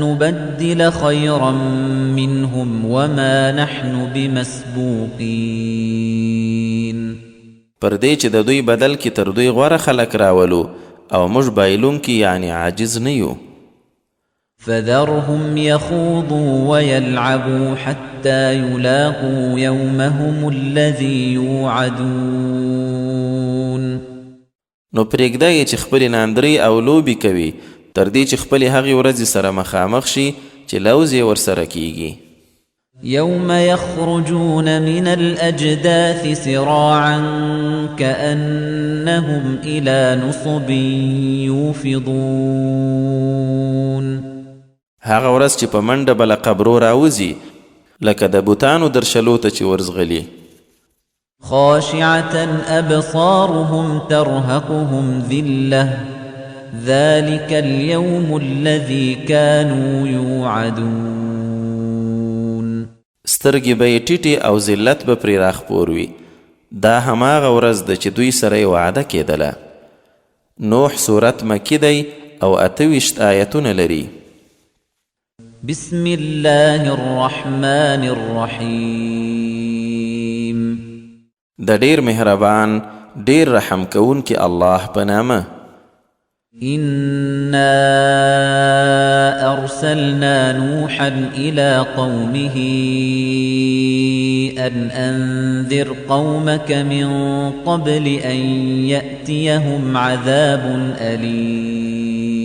نبدل خيرا منهم وما نحن بمسبوقين پر دې چې د دوی بدل کې تر دوی غوره خلک راولو او موږ بایلونکي یعنی عاجز نه یو. فذرهم يخوضوا ويلعبوا حتى يلاقوا يومهم الذي يوعدون نو پرېږدی چې خپلې ناندرۍ او لوبې کوي تر دې چې خپلې هغې ورځې سره مخامخ شي چې لوز یې ورسره کیږي. يوم يخرجون من الأجداث سراعا كأنهم إلى نصب يوفضون هغه ورځ چې په منډه به له قبرو راوځي لکه د بوتانو درشلو ته چې ورځغلي. خاشعة أبصارهم ترهقهم ذلة ذلك اليوم الذي كانوا يوعدون سترګې به یې ټیټې او ذلت به پرې راخپور وي. دا هماغه ورځ ده چې دوی سره یې وعده کېدله. نوح سورت مکی دی او 28 آیتونه لري. بسم الله الرحمن الرحیم د ډیر مهربان ډیر رحم کوونکی الله په نامه. إنا أرسلنا نوحا إلى قومه أن أنذر قومك من قبل أن يأتيهم عذاب أليم.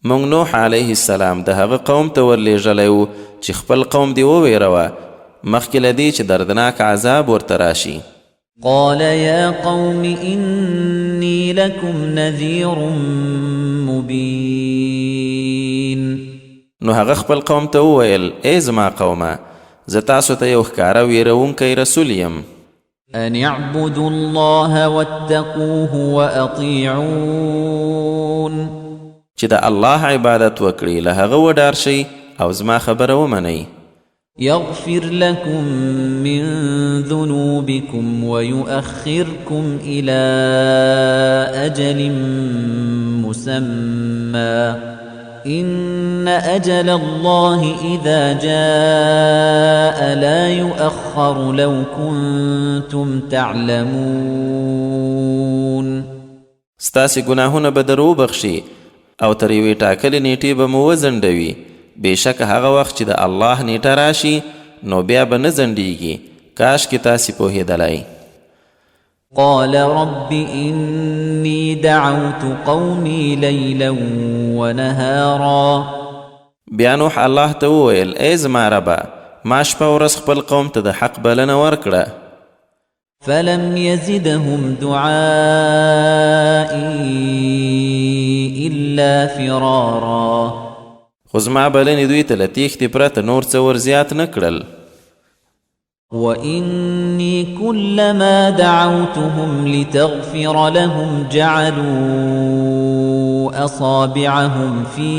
مونږ نوح علیه السلام د هغه قوم ته ورلېږلی و چې خپل قوم دې وویروه مخکې له دې چې دردناک عذاب ورته راشي. قال يا قوم إني لكم نذير مبين. نو هغه خپل قوم ته وویل ای زما قومه زه تاسو ته یو ښکاره ویرونکی رسول یم. أن اعبدوا الله واتقوه وأطيعون. چې د الله عبادت وکړي له هغه وډار شئ او زما خبره ومنئ. يغفر لكم من ذنوبكم ويؤخركم إلى أجل مسمى إن أجل الله إذا جاء لا يؤخر لو كنتم تعلمون. ستاسې ګناهونه به در وبخشي او تر یوې ټاکلې نیټې به مو وځنډوي. بېشکه هغه وخت چې د الله نیټه راشي نو بیا به نه ځنډیږي. کاشکې تاسې پوهېدلی. قال رب إني دعوت قومي ليلا ونهارا. بیا نوح الله ته وویل ای زما ربه ما شپه ورځ خپل قوم ته د حق بلنه ورکړه. فلم يزدهم دعائي إلا فرارا. خو زما بلنې دوی ته له تیښتې پرته نور څه ور زیات نه کړل. وإني كلما دعوتهم لتغفر لهم جعلوا أصابعهم في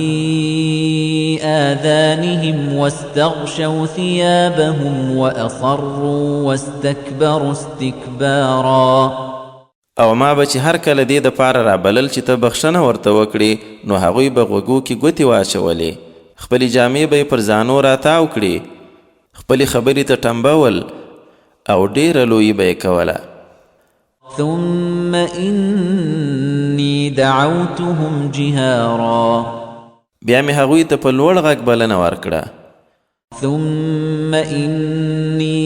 آذانهم واستغشوا ثيابهم وأصروا واستكبروا استكبارا. او ما به چې هر کله دې دپاره رابلل چې ته بخښنه ورته وکړې نو هغوی به غوږو کې ګوتې واچولې خپلې جامې به یې پر ځانو راتاو کړې خپلې خبرې ته ټمبول او ډېره لویي به یې کوله. ثم إني دعوتهم جهارا. بیا مې هغوی ته په لوړ غږ بلنه ورکړه. ثم إني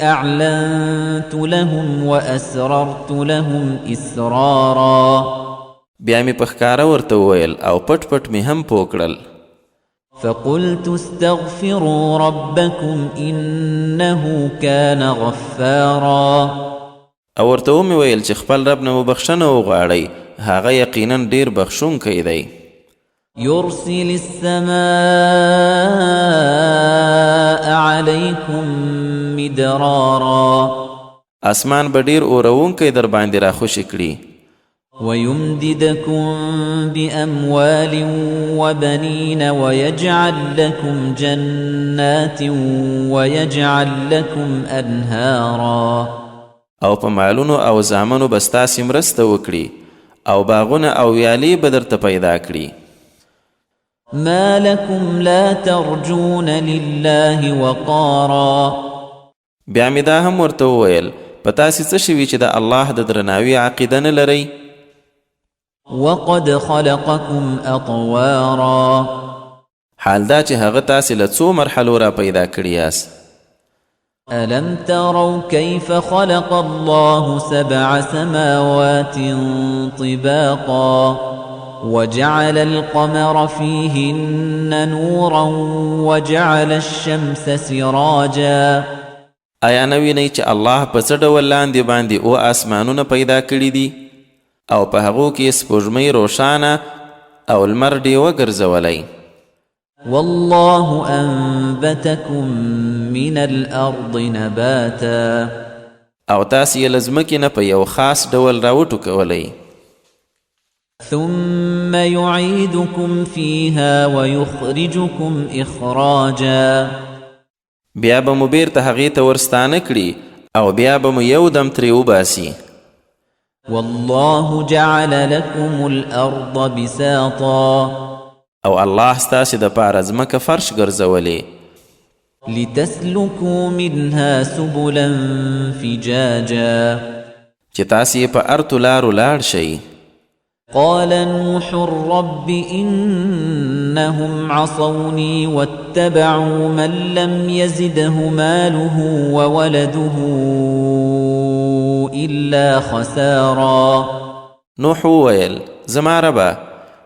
أعلنت لهم وأسررت لهم إسرارا. بیا مې په ښکاره ورته وویل او پټ پټ مې هم پوه کړل. فقلت استغفروا ربكم إنه كان غفارا. او ورته ومې ویل چې خپل رب نه مو بخښنه وغواړئ هغه یقینا ډېر بخښونکی دی. يرسل السماء عليكم مدرارا. اسمان به ډېر اورونکی در باندې راخوشي کړي. ويمددكم بأموال وبنين ويجعل لكم جنات ويجعل لكم أنهارا. او په مالونو او زامنو به ستاسې مرسته وکړي او باغونه او ویالې به درته پیدا کړي. ما لكم لا ترجون لله وقارا. بیا مې دا هم ورته وویل په تاسې څه شوي چې د الله د درناوي عقیده نه لرئ. وقد خلقكم أطوارا. حال دا چې هغه تاسې له څو مرحلو را پیدا کړي یاست. ألم تروا كيف خلق الله 7 سماوات طباقا وجعل القمر فيهن نورا وجعل الشمس سراجا. آیا نه وینئ چې الله په څه ډول لاندې باندې او اسمانونه پیدا کړي دي او په هغو کې سپوږمۍ روښانه او لمر ډیوه ګرځولی. والله أنبتكم من الأرض نباتا. او تاسې یې له ځمکې نه په یو خاص ډول راوټوکولی. ثم يعيدكم فيها ويخرجكم إخراجا. بیا به مو بیرته هغې ته ورستانه کړي او بیا به مو یو دم ترې وباسي. والله جعل لكم الأرض بساطا. او الله ستاسې دپاره ځمکه فرش ګرځولې. لتسلكوا منها سبلا فجاجا چې تاسې یې په ارتو لارو لاړ شئ. قال نوح رب إنهم عصوني واتبعوا من لم يزده ماله وولده إلا خسارا. نوح وویل زما ربه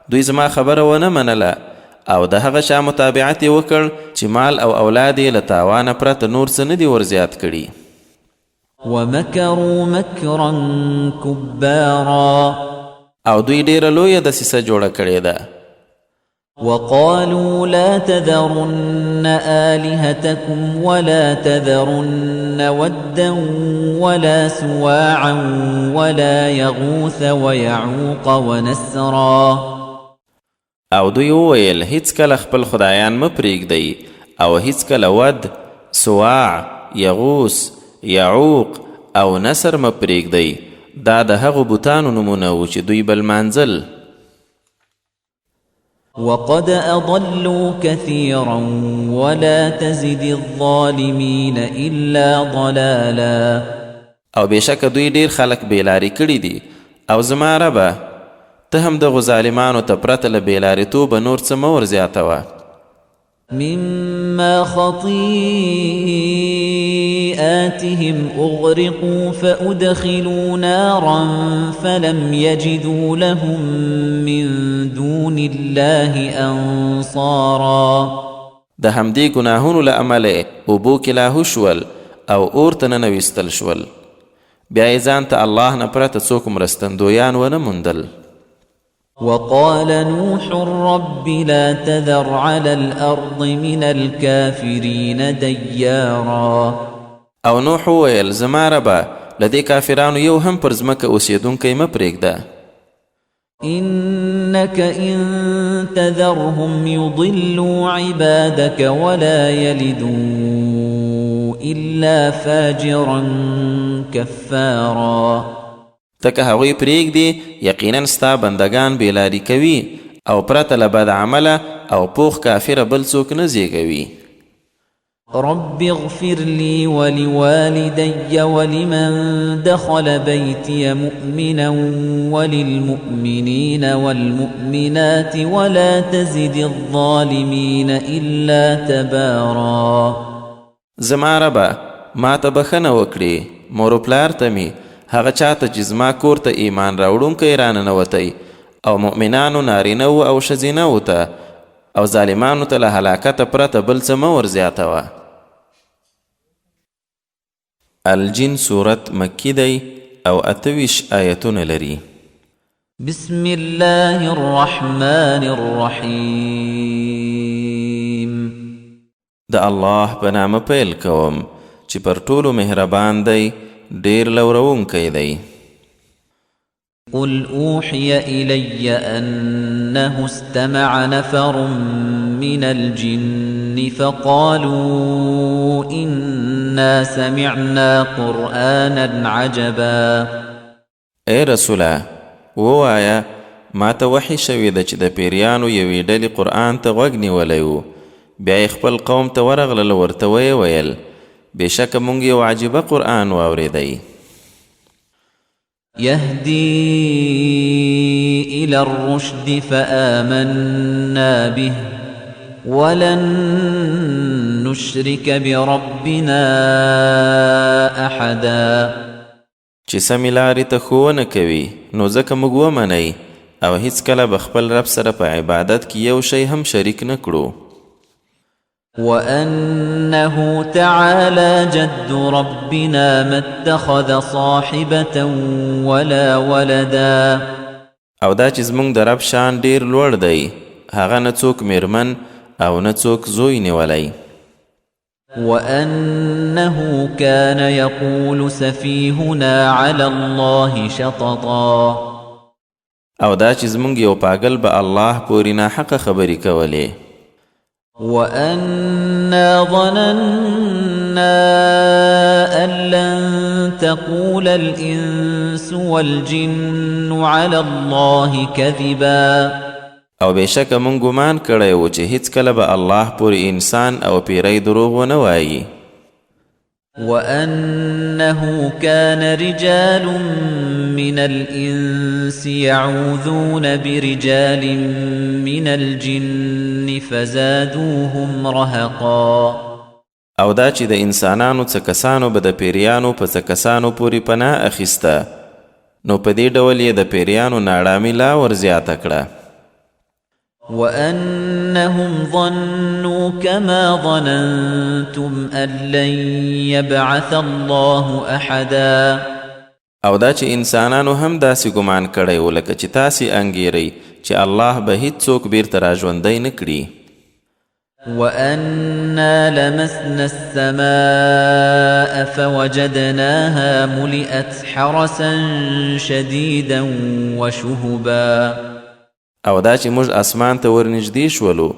دوی زما خبره ونه منله او د هغه چا متابعت یې وکړ چې مال او اولاد یې له تاوانه پرته نور څه نه دي ورزیات کړي. ومكروا مكرا كبارا او دوی ډیره لویه دسیسه جوړه کړې ده. وقالوا لا تذرن آلهتكم ولا تذرن ودا ولا سواعا ولا يغوث ويعوق ونسرا. او دوی وویل هیڅ کله خپل خدایان مه پرېږدئ او هیڅ کله ود، سواع، یغوس، یعوق او نصر مه پرېږدئ. دا د هغو بوتانو نومونه و چې دوی بل منزل. وقد أضلوا كثيرا ولا تزد الظالمين إلا ضلالا. او بېشکه دوی ډیر خلک بېلارې کړي دي او زما ربه ته هم دغو ظالمانو ته پرته له بېلارېتوبه نور څه مه ورزیاتوه. مما خطيئاتهم أغرقوا فأدخلوا نارا فلم يجدوا لهم من دون الله أنصارا. د همدې ګناهونو له امله اوبو کې لاهو شول او اور ته ننویستل شول. بیا یې ځان ته الله نه پرته څوک مرستندویان ونه موندل. وقال نوح رب لا تذر على الأرض من الكافرين ديارا. او نوح وویل زما ربه له دې کافرانو یو هم پر ځمکه اوسېدونکی مه پرېږده. إنك إن تذرهم يضلوا عبادك ولا يلدوا إلا فاجرا كفارا. تکه هغوی پرېږدي یقینا ستا بندگان بېلاري کوي او پرته له بد عمله او پوخ کافره بل څوک نه زیږوي. رب اغفر لي ولوالدي ولمن دخل بيتي مؤمنا وللمؤمنين والمؤمنات ولا تزد الظالمين إلا تبارا. زما ربه ما ته بخښنه وکړي مور و پلار ته مې هغه چاته چې زما کور ته ایمان راوړونکی راننوتی او مؤمنانو نارینهو او ښځینهو ته او ظالمانو ته له هلاکته پرته بل څه مه ورزیاتوه. الجن صورت مکی دی او 28 آیتونه لري. بسم الله الرحمن الرحیم. د الله په نامه پیل کوم چې پر ټولو مهربان دی ډیر لورونکی دی. قل أوحي إلي أنه استمع نفر من الجن فقالوا إنا سمعنا قرآنا عجبا. اے رسوله ووایه ما ته وحی شوې ده چې د پیریانو یوې ډلې قرآن ته غوږ نیولی و بیا یې خپل قوم ته ورغلل ورته ویې ویل بېشکه موږ یو عجیبه قرآن واورېدی. يهدي إلى الرشد فآمنا به ولن نشرك بربنا أحدا. چې سمې لارې ته ښوونه کوي نو ځکه موږ ومنئ او هیڅکله به خپل رب سره په عبادت کې یو شی هم شریک نه کړو. وأنه تعالى جد ربنا ما اتخذ صاحبة ولا ولدا. او دا چې زموږ د رب شان ډیر لوړ دی هغه نه څوک میرمن او نه څوک زوی نیولی. وأنه كان يقول سفيهنا على الله شططا. او دا چې زموږ یو پاگل به الله پورې ناحقه خبرې کولې. وأنا ظننا أن لن تقول الإنس والجن على الله كذبا. او بېشکه مونږ ګمان کړی و چې هیڅکله به الله پورې انسان او پیری دروغ ونه وایي. وأنه كان رجال من الإنس يعوذون برجال من الجن فزادوهم رهقا. او دا چې د انسانانو څه کسانو به د پیریانو په څه کسانو پورې پناه اخیسته، نو په دې ډول یې د پیریانو ناړامي لا ورزیاته کړه. وأنهم ظنوا كما ظننتم أن لن يبعث الله أحدا. او دا چې انسانانو هم داسې ګمان کړی و لکه چې تاسې انګیرئ چې الله به هیڅوک بیرته راژوندی نه کړي. وأنا لمسنا السماء فوجدناها ملئت حرسا شديدا وشهبا. او دا چې موږ اسمان ته ورنږدې شولو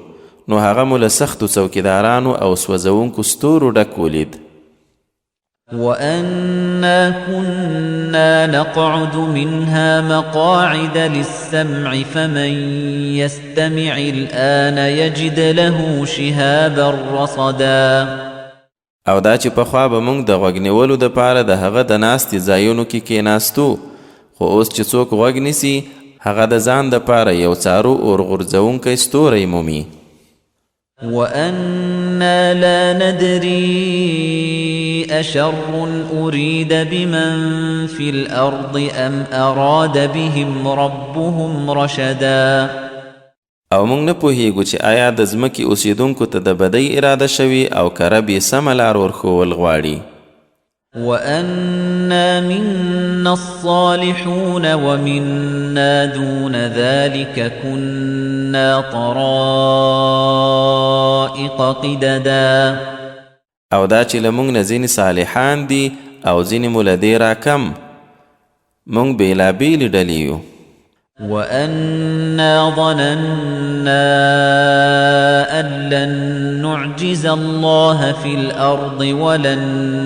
نو هغه مو له سختو څوکیدارانو او سوځونکو ستورو ډک ولید. وأنا كنا نقعد منها مقاعد للسمع فمن يستمع الآن يجد له شهابا رصدا. او دا چې پخوا به موږ د غوږ نیولو دپاره د هغه د ناستې ځایونو کې کېناستو، خو اوس چې څوک غوږ نیسي هغه د ځان دپاره یو څارو اور غورځونکی ستوری مومي. وأنا لا ندري أشر أريد بمن في الأرض أم أراد بهم ربهم رشدا. او موږ نه پوهیږو چې آیا د ځمکې اوسیدونکو ته د بدۍ اراده شوي او که رب یې سمه لار ورښول غواړي. وأنا منا الصالحون ومنا دون ذلك كنا طرائق قددا. او دا چې له موږ نه ځینې صالحان دي او ځینې مو له دې راکم، موږ بېلابېلې ډلې یو. وأنا ظننا أن لن نعجز الله في الأرض ولن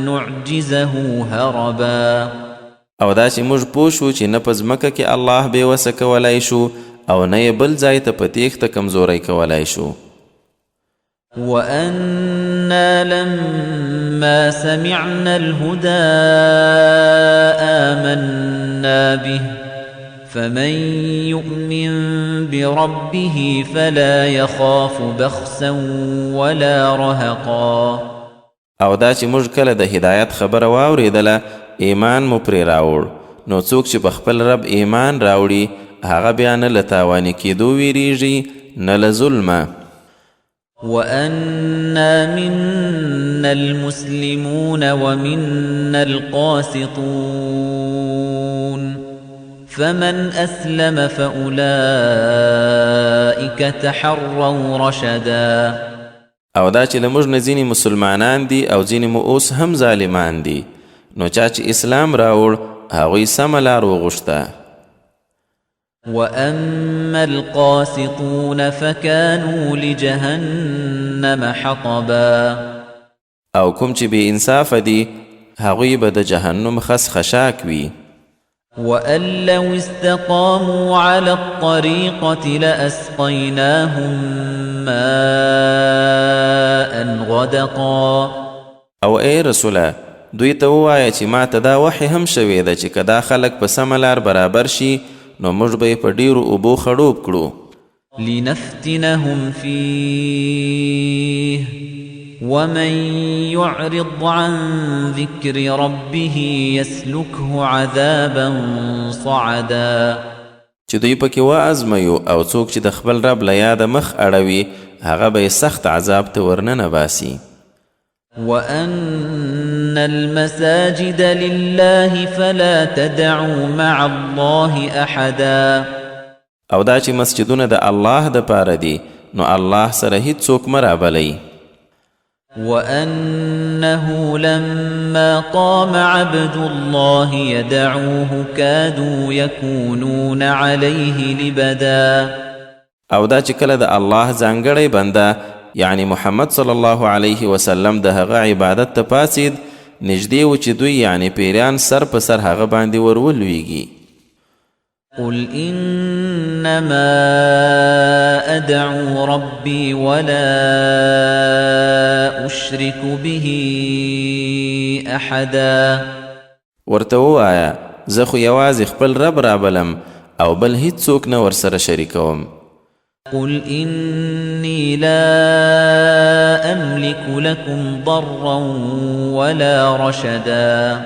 نعجزه هربا. او دا چې موږ پوه شو چې نه په ځمکه کې الله بې وسه کولی شو او نه یې بل ځای ته په تیښته کمزوری کولی شو. وأنا لما سمعنا الهدى آمنا به فمن يؤمن بربه فلا يخاف بخسا ولا رهقا. او دا چې موږ کله د هدایت خبره واورېدله ایمان مو پرې راوړ، نو څوک چې په خپل رب ایمان راوړي هغه بیا نه له تاواني کېدو ویریږي نه له ظلمه. وأنا منا المسلمون ومنا القاسطون فمن أسلم فأولئك تحروا رشدا. او دا چې له موږ نه ځینې مسلمانان دي او ځینې مو اوس هم ظالمان دي، نو چا چې اسلام راوړ هغوی سمه لار وغوښته. وأما القاسطون فكانوا لجهنم حطبا. او کوم چې بې انصافه دي هغوی به د جهنم خس خشاک وي. وأن لو استقاموا على الطريقة لأسقيناهم ماء غدقا. او ای رسوله دوی ته ووایه چې ما ته دا وحی هم شوې ده چې که دا خلک په سمه لار برابر شي نو موږ به یې په ډیرو اوبو خړوب کړو. لنفتنهم فيه ومن يعرض عن ذكر ربه يسلكه عذابا صعدا. چې دوی پکې وازمایو او څوک چې د خپل رب له یاده مخ اړوي هغه به یې سخت عذاب ته ورننه باسي. وأن المساجد لله فلا تدعوا مع الله أحدا. او دا چې مسجدونه د الله د پاره دي نو الله سره هیڅوک مه رابلئ. وأنه لما قام عبد الله يدعوه كادوا يكونون عليه لبدا. او دا چې کله د الله ځانګړی بنده یعنی محمد صلی الله علیه وسلم د هغه عبادت ته پاسید، نږدې و چې دوی یعنی پیریان سر په سر هغه باندې ورولویږي. قل إنما أدعو ربي ولا أشرك به أحدا. ورته ووایه زه خو یوازې خپل رب رابلم او بل هیڅوک نه ورسره شریکوم. قل إني لا أملك لكم ضرا ولا رشدا.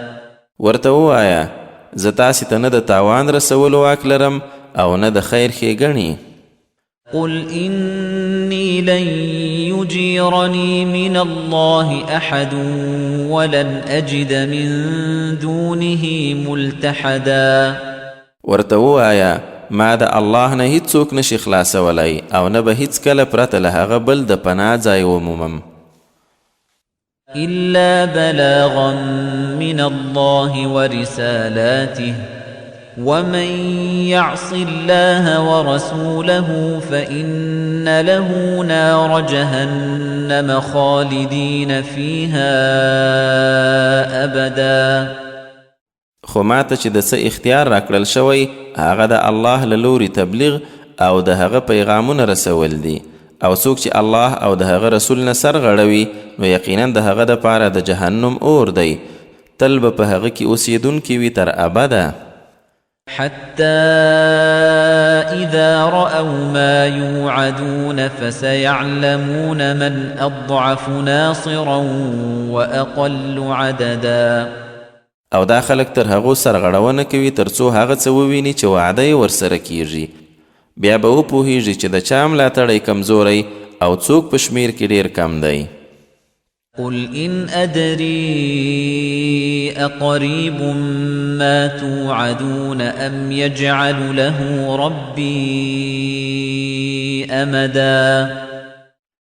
ورته ووایه زه تاسې ته نه د تاوان رسولو واک لرم او نه د خیر ښېګڼې. قل إني لن يجيرني من الله أحد ولن أجد من دونه ملتحدا. ورته ووایه ما د الله نه هیڅوک نشي خلاصولی او نه به هیڅکله پرته له هغه بل د پناه ځای ومومم. إلا بلاغا من الله ورسالاته ومن يعص الله ورسوله فإن له نار جهنم خالدين فيها أبدا. خو ماته چې د څه اختیار راکړل شوی هغه د الله له لوري تبلیغ او د هغه پیغامونه رسول دي او څوک چې الله او د هغه رسول نه سرغړوي نو یقینا د هغه دپاره د جهنم اور دی تل به په هغه کې اوسیدونکي وي تر ابده. حتى إذا رأوا ما يوعدون فسيعلمون من أضعف ناصرا وأقل عددا. او دا خلک تر هغو سرغړونه کوي تر څو هغه څه وویني چې وعده یې ورسره کیږي بیا به وپوهیږي چې د چا ملاتړی کمزوری او څوک په شمیر کې ډیر کم دی. قل إن أدري أقريب ما توعدون أم يجعل له ربي أمدا.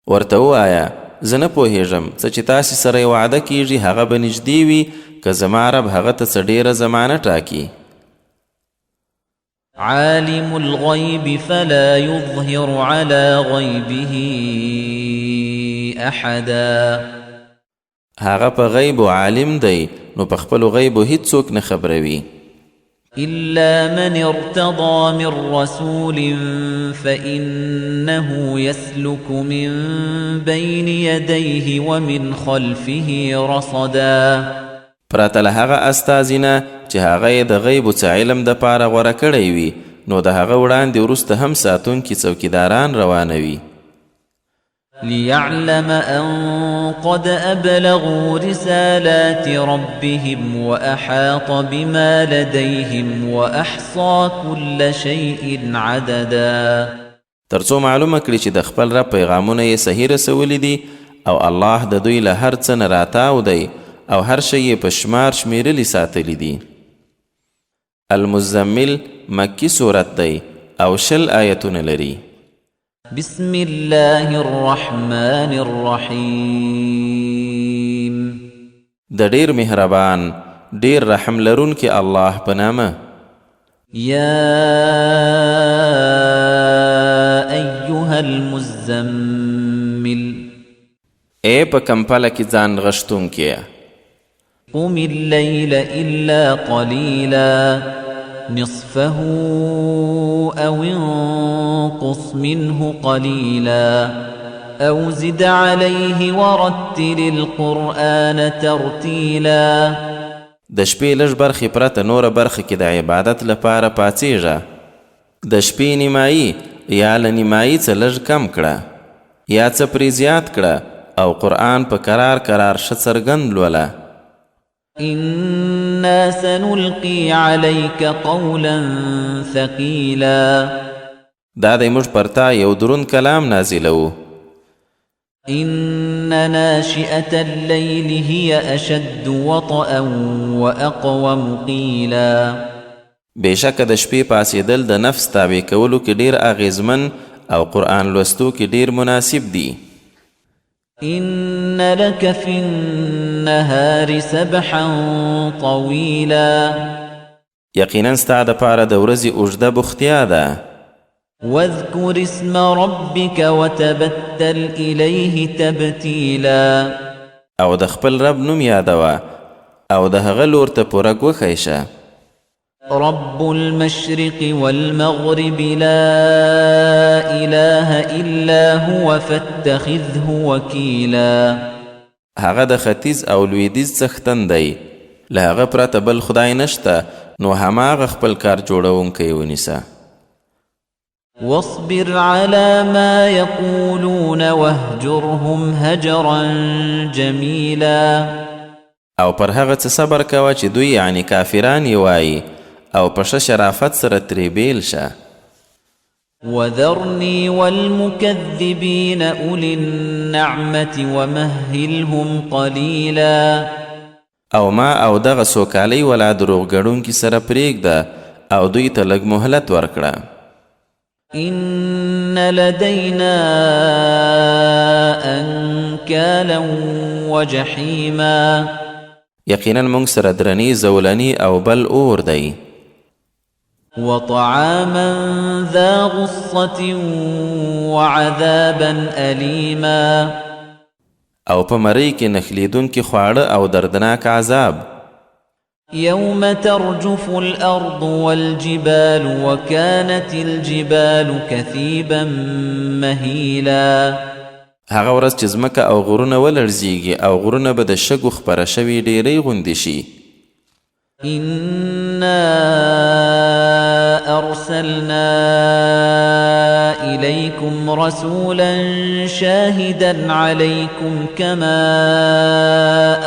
ورته ووایه زه نه پوهیږم څه چې تاسې سره یې وعده کیږي هغه به نږدې وي که زما رب هغه ته څه ډیره زمانه ټاکي. عالم الغيب فلا يظهر على غيبه أحدا. هغه په غیب عالم دی نو په خپلو غیبو هیڅوک نه خبروي. إلا من ارتضى من رسول فإنه يسلك من بين يديه ومن خلفه رصدا. پرته له هغه استازي نه چې هغه یې د غیبو څه علم دپاره غوره کړی وي نو د هغه وړاندې وروسته هم ساتونکي څوکیداران روانوي. ليعلم أن قد أبلغوا رسالات ربهم وأحاط بما لديهم وأحصى كل شيء عددا. ترڅو معلومه کړي چې د خپل رب پیغامونه یې صحیح رسولي دي او الله د دوی له هر څه نه راتاو دی او هر شی یې په شمار شمیرلی ساتلی دي. المزمل مکی صورت دی او 20 آیتونه لري. بسم الله الرحمن الرحیم. د ډیر مهربان ډیر رحم لرونکي الله په نامه. یا ایها المزمل. ای په کمپله کې ځان غشتونکیه. قم الليل إلا قليلا نصفه أو انقص منه قليلا أو زد عليه ورتل القرآن ترتيلا. د شپې لږ برخې پرته نوره برخه کې د عبادت لپاره پاڅېږه. د شپې نیمایي یا له نیمایي څه لږ کم کړه یا څه پرې زیات کړه او قرآن په کرار کرار ښه څرګند لوله. إنا سنلقي عليك قولا ثقيلا. دا دی موږ پر تا یو دروند کلام نازلوو. إن ناشئة الليل هي أشد وطئا وأقوم قيلا. بېشکه د شپې پاسېدل د نفس تابع کولو کې ډیر اغیزمن او قرآن لوستو کې ډیر مناسب دي. إن لك في النهار سبحا طويلا. یقینا ستا دپاره د ورځې اوږده بوختیا ده. واذكر اسم ربك وتبتل إليه تبتيلا. او د خپل رب نوم یادوه او د هغه لور ته پوره ګوښی شه. رب المشرق والمغرب لا إله إلا هو فاتخذه وكيلا. هغه د ختیځ او لویدیځ څښتن دی، له هغه پرته بل خدای نشته، نو هماغه خپل کار جوړونکی ونیسه. واصبر على ما يقولون واهجرهم هجرا جميلا. او پر هغه څه صبر کوه چې دوی یعنی کافران یې وایي، او په ښه شرافت سره ترې بیل شه. وذرني والمكذبين أولي النعمة ومهلهم قليلا. او ما او دغه سوکالۍ ولا دروغ ګڼونکي سره پرېږده او دوی ته لږ مهلت ورکړه. إن لدينا أنكالا وجحيما. یقینا موږ سره درنی زولنی او بل اور دی. وطعاما ذا غصة وعذابا أليما. او په مرۍ کې نښلیدونکي خواړه او دردناک عذاب. يوم ترجف الأرض والجبال وكانت الجبال كثيبا مهيلا. هغه ورځ چې ځمکه او غرونه ولړزیږي او غرونه به د شګو خپره شوي ډیرۍ غوندې شي. إنا أرسلنا إليكم رسولا شاهدا عليكم كما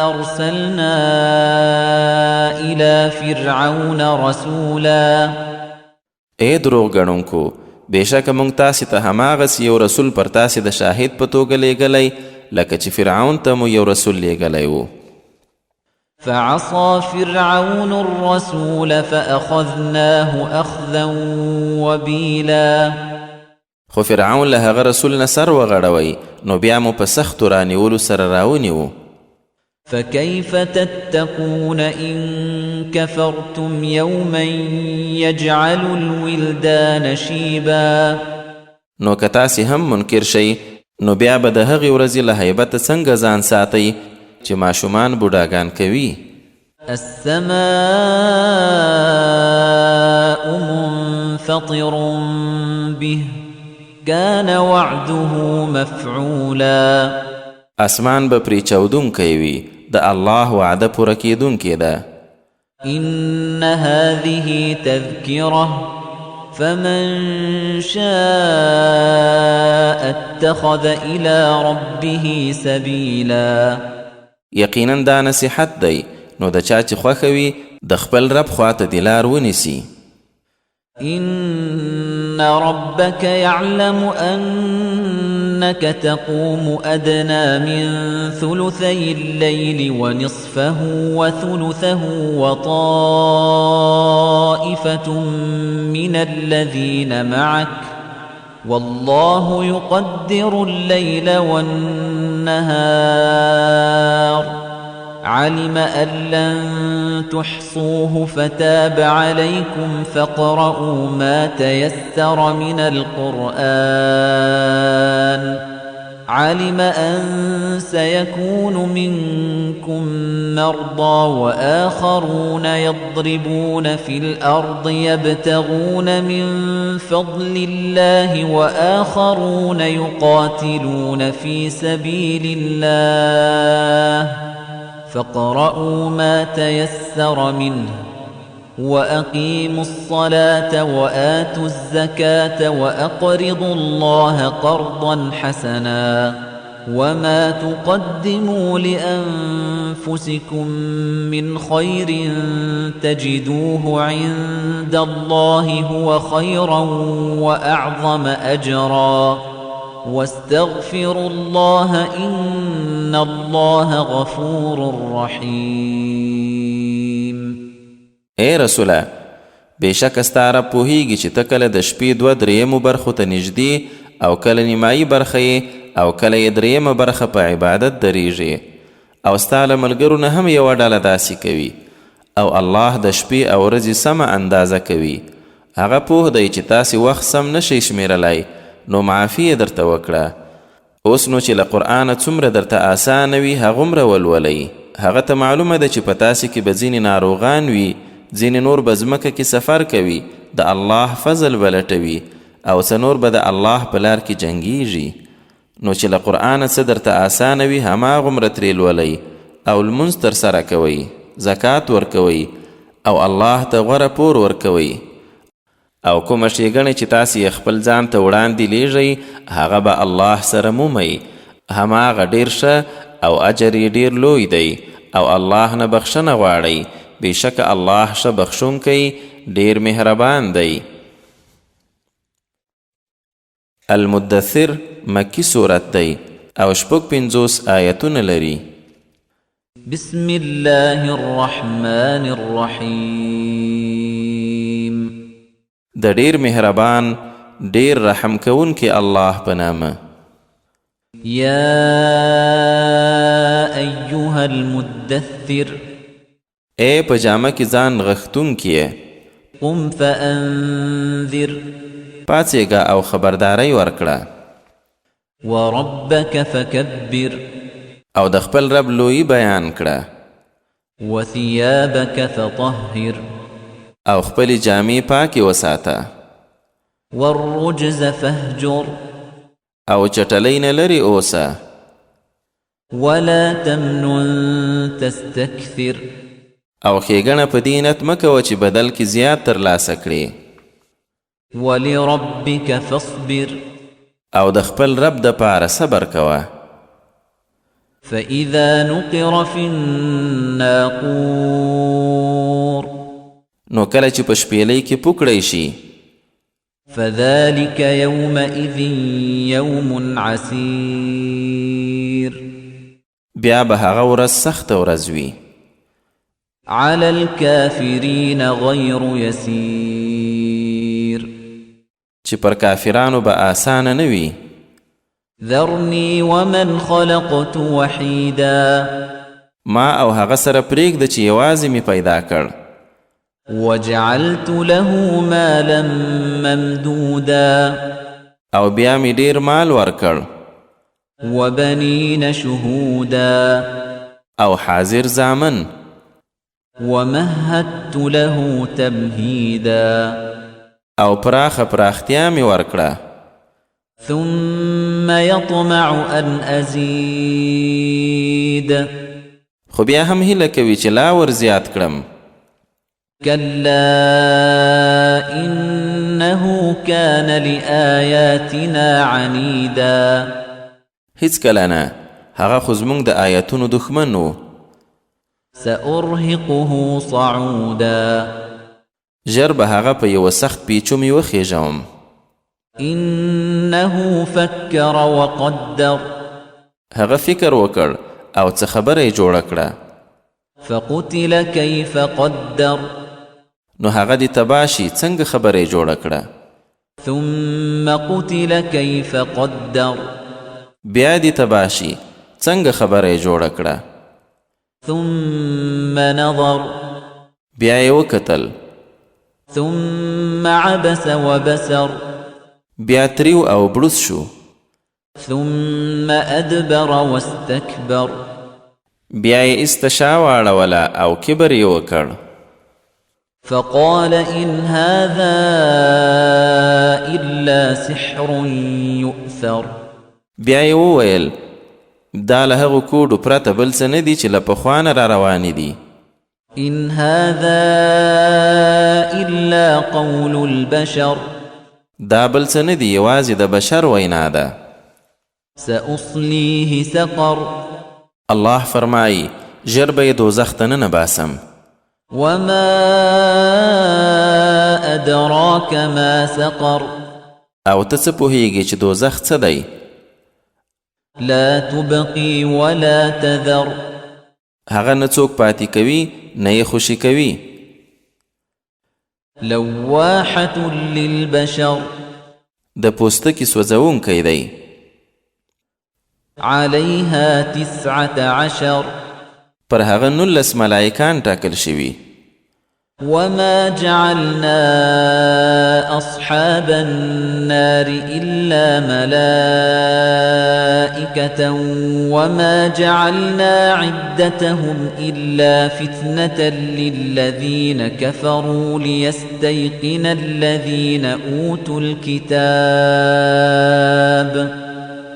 أرسلنا إلى فرعون رسولا. اے دروغ ګڼونکو، بېشکه موږ تاسې ته هماغسې یو رسول پر تاسې د شاهد په توګه لیږلی لکه چې فرعون ته مو یو رسول لیږلی و. فعصى فرعون الرسول فأخذناه أخذا وبيلا. خو فرعون له هغه رسول نه سر وغړوی، نو بیا مو په سختو رانیولو سره راونیو. فكيف تتقون إن كفرتم يوما يجعل الولدان شيبا. نو که تاسې هم منکر شئ، نو بیا به د هغې ورځې له هیبته څنګه ځان ساتئ چې ماشومان بوډاګان کوي. السماء منفطر به كان وعده مفعولا. اسمان به پرې چاودونکی وي، د الله وعده پوره کېدونکې ده. إن هذه تذكرة فمن شاء اتخذ إلى ربه سبيلا. یقینا دا نصیحت دی، نو د چا چې خوښه وي د خپل رب خواته دې لار ونیسي. إن ربك يعلم أنك تقوم أدنى من ثلثي الليل ونصفه وثلثه وطائفة من الذين معك والله يقدر الليل والنهار علم أن لن تحصوه فتاب عليكم فاقرؤوا ما تيسر من القرآن علم أن سيكون منكم مرضى وآخرون يضربون في الأرض يبتغون من فضل الله وآخرون يقاتلون في سبيل الله فاقرؤوا ما تيسر منه وأقيموا الصلاة وآتوا الزكاة وأقرضوا الله قرضا حسنا وما تقدموا لأنفسكم من خير تجدوه عند الله هو خيرا وأعظم أجرا واستغفروا الله إن الله غفور رحيم. اے رسوله، بېشکه ستا رب پوهیږي چې ته کله د شپې 2/3 برخو ته نږدې او کله نیمایي برخه یې او کله یې 3 برخه په عبادت درېږي او ستا له ملګرو نه هم یوه ډله داسې کوي او الله د شپې او ورځې سمه اندازه کوي. هغه پوه دی چې تاسې وخت سم نشئ شمیرلی، نو معافي یې درته وکړه. اوس نو چې له قرآنه څومره درته آسانه وي هغومره ولولئ. هغه ته معلومه ده چې په تاسې کې به ځینې ناروغان وي ځینې نور به ځمکه کې سفر کوي د الله فضل به لټوي او څه نور به د الله په لار کې جنګیږي. نو چې له قرآنه څه درته اسانه وي هماغومره ترې لولئ او لمونځ ترسره کوئ، زکات ورکوئ او الله ته غوره پور ورکوئ. او کومه ښېګڼې چې تاسې یې خپل ځان ته وړاندې لیږئ هغه به الله سره مومئ، هماغه ډېر ښه او اجر یې ډېر لوی دی. او الله نه بخښنه غواړئ، بېشکه الله ښه بخښونکی ډېر مهربان دی. المدثر مکی صورت دی او 56 آیتونه لري. بسم الله الرحمن الرحیم. د ډېر مهربان ډېر رحم کوونکی الله په نامه. یا ایها المدثر، ای په جامه کې ځان غښتونکی یې، قم فانذر، پاڅېږه او خبرداری ورکړه، وربک فکبر، او د خپل رب لویي بیان کړه، وثيابك فطهر، او خپلې جامې پاکې وساته، والرجز فاهجر، او چټلۍ نه لرې اوسه، ولا تمنن تستكثر، او ښېګڼه په دې نیت مه کوه چې بدل کې زیات ترلاسه کړې، ولربك فاصبر، او د خپل رب دپاره صبر کوه. فإذا نقر في الناقور، نو کله چې په شپېلۍ کې پوکړی شي، فذلك يومئذ يوم عسير، بیا به هغه ورځ سخته ورځ وي، على الكافرين غير يسير، چې پر کافرانو به آسانه نه وي. ذرني ومن خلقت وحيدا، ما او هغه سره پرېږده چې یوازې مې پیدا کړ، وجعلت له مالا ممدودا، او بیا مې ډېر مال ورکړ، وبنين شهودا، او حاضر زامن، ومهدت له تمهيدا، او پراخه پراختیا مې ورکړه، ثم يطمع أن أزيد، خو بیا هم هیله کوي چې لا ور زیات کړم. كلا إنه كان لآياتنا عنيدا، هیڅکله نه، هغه خو زموږ د آیتونو دښمن و. سأرهقه صعودا، ژر به هغه په یوه سخت پیچومې وخېژوم. إنه فكر وقدر، هغه فکر وکړ او څه خبره یې جوړه کړه. فقتل كيف قدر، نو هغه دې تباه شي څنګه خبره یې جوړه کړه. ثم قتل كيف قدر، بیا دې تباه شي څنګه خبره یې جوړه کړه. ثم نظر، بیا یې وکتل، ثم عبس وبسر، بیا تریو او بړوس شو، ثم أدبر واستكبر، بیا یې استشا واړوله او کبر یې وکړ. فقال إن هذا إلا سحر يؤثر، بیا یې وویل دا له هغو کوډو پرته بل څه نه دي چې له پخوا نه را روانې دي. إن هذا إلا قول البشر، دا بل څه نه دي یوازې د بشر وینا ده. سأصليه سقر، الله فرمایي ژر به یې دوزخ ته ننباسم. وما أدراك ما سقر، او ته څه پوهیږې چې دوزخ څه دی؟ لا تبقي ولا تذر، هغه نه څوک پاتې کوي نه یې خوشي کوي. لواحة للبشر، د پوستکي سوځونکی دی. عليها 19، پر هغه 19 ملائکان ټاکل شوي. وما جعلنا أصحاب النار إلا ملائكة وما جعلنا عدتهم إلا فتنة للذين كفروا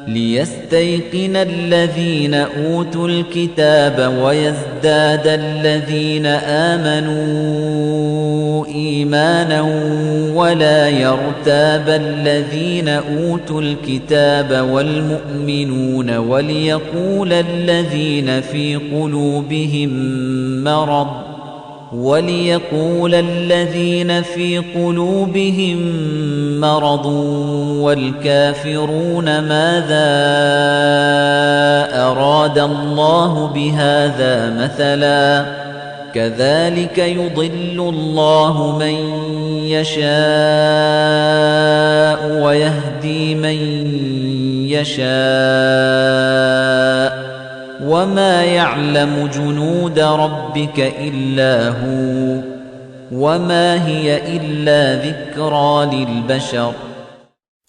ليستيقن الذين أوتوا الكتاب ويزداد الذين آمنوا إيمانا ولا يرتاب الذين أوتوا الكتاب والمؤمنون وليقول الذين في قلوبهم مرض والكافرون ماذا أراد الله بهذا مثلا كذلك يضل الله من يشاء ويهدي من يشاء وما يعلم جنود ربك إلا هو وما هي إلا ذكرى للبشر.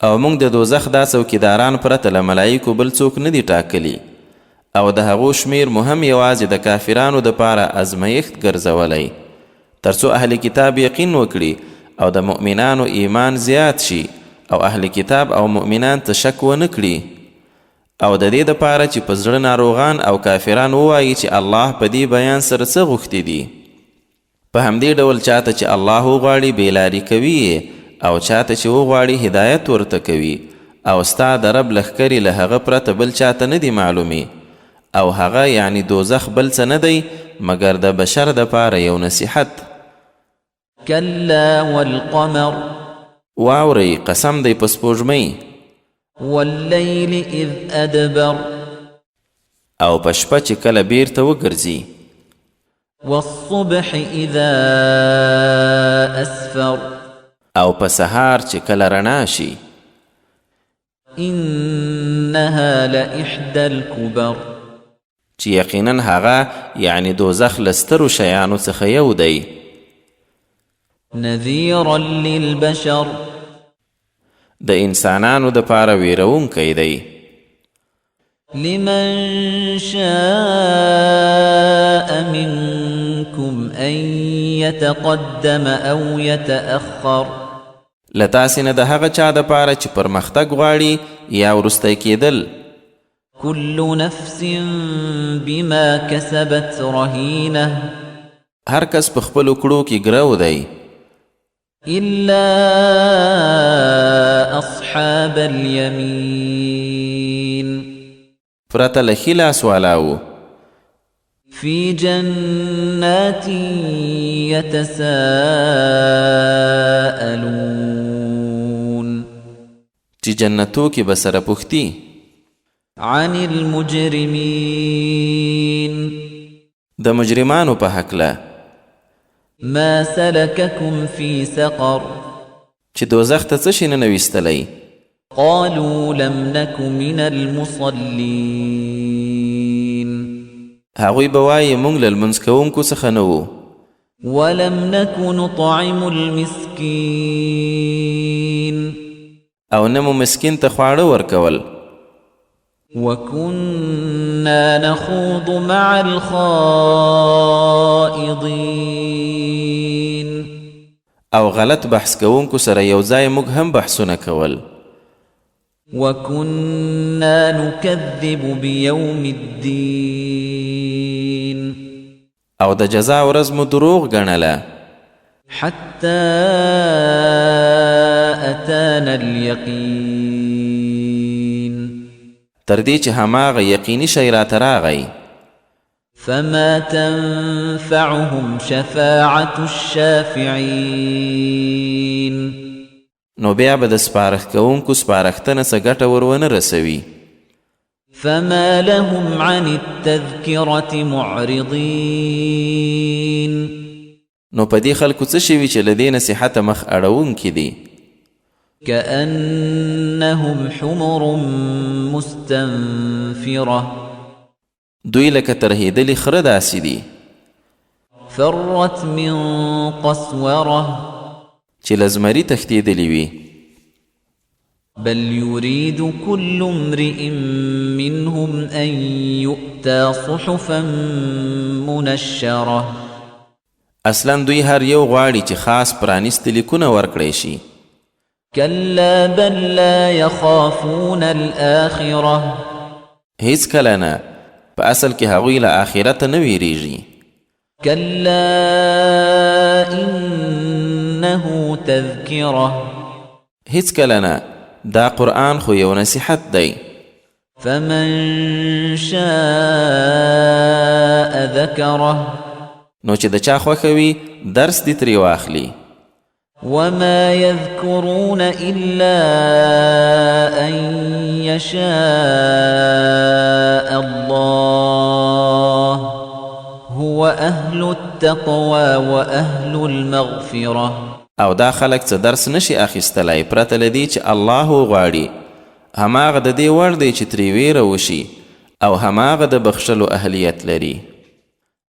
او موږ د دوزخ دا څوکیداران پرته له ملایکو بل څوک نه دي ټاکلي او د هغو شمیر مو هم یوازې د کافرانو دپاره ازمیښت ګرځولی تر څو اهل کتاب یقین وکړي او د مؤمنانو ایمان زیات شي او اهل کتاب او مؤمنان ته شک ونه کړي او د دې دپاره چې په زړه ناروغان او کافران ووایي چې الله په دې بیان سره څه غوښتي دي. په همدې ډول چاته چې الله وغواړي بېلاري کوي او چاته چې وغواړي هدایت ورته کوي او ستا د رب لښکرې له هغه پرته بل چاته نه دي معلومي او هغه یعنی دوزخ بل څه نه دی مګر د بشر دپاره یو نصیحت. کلا والقمر واورئ قسم دی په سپوږمۍ واللیل اذ ادبر او په شپه چې کله بیرته وګرځي والصبح اذا اسفر او په سهار چې کله رڼا شي انها لإحدى الكبر چې یقینا هغه یعنی دوزخ له سترو شیانو څخه یو دی. نذیرا للبشر د انسانانو دپاره ویرونکی دی. لمن شاء منكم أن يتقدم أو يتأخر لتاسې نه د هغه چا دپاره چې پرمختګ غواړي یا وروستی کېدل. كل نفس بما كسبت رهينة هر کس په خپلو کړو کې ګرو دی إلا أصحاب اليمين پرته له ښي لاس والاو في جنات يتساءلون چې جنتو کې به سره پوښتي عن المجرمين د مجرمانو په هکله ما سلككم في سقر چې دوزخ ته څه شي ننویستلی قالوا لم نك من المصلين هغوی به وایي موږ له لمونځ کوونکو څخه نه وو ولم نك نطعم المسكين او نه مو مسکین ته خواړه ورکول وكنا نخوض مع الخائضين او غلط بحث کوونکو سره یو ځای موږ هم بحثونه کول وكنا نكذب بيوم الدين او د جزا ورځ مو دروغ ګڼله حتى أتانا اليقين تر دې چې هماغه یقیني شی راته راغی فما تنفعهم شفاعة الشافعين نو بیا به د سپارښت کوونکو سپارښتنه څه ګټه ور ونه رسوي فما لهم عن التذكرة معرضين نو په دې خلکو څه شوي چې له دې نصیحته مخ اړوونکي دي كأنهم حمر مستنفرة دوی لکه ترهېدلي خره داسې دي فرت من قسوره چې له زمري تښتېدلې وي. بل يريد كل امرئ منهم أن يؤتى صحفا منشرة اصلا دوی هر یو غواړي چې خاص پرانیستي لیکونه ورکړی شي. كلا بل لا يخافون الآخرة هیڅ کله نه، په اصل کې هغوی له آخرته نه ویریږي. كلا إنه تذكرة هیڅ کله نه، دا قرآن خو یو نصیحت دی. فمن شاء ذكره نو چې د چا خوښه وي درس دې ترې واخلي. وما يذكرون إلا أن يشاء الله هو أهل التقوى وأهل المغفرة. او دا خلک څه درس نشي اخیستلی پرته له دې چې الله وغواړي. هماغه د دې وړ دی چې ترې ویره وشي او هماغه د بخښلو اهلیت لري.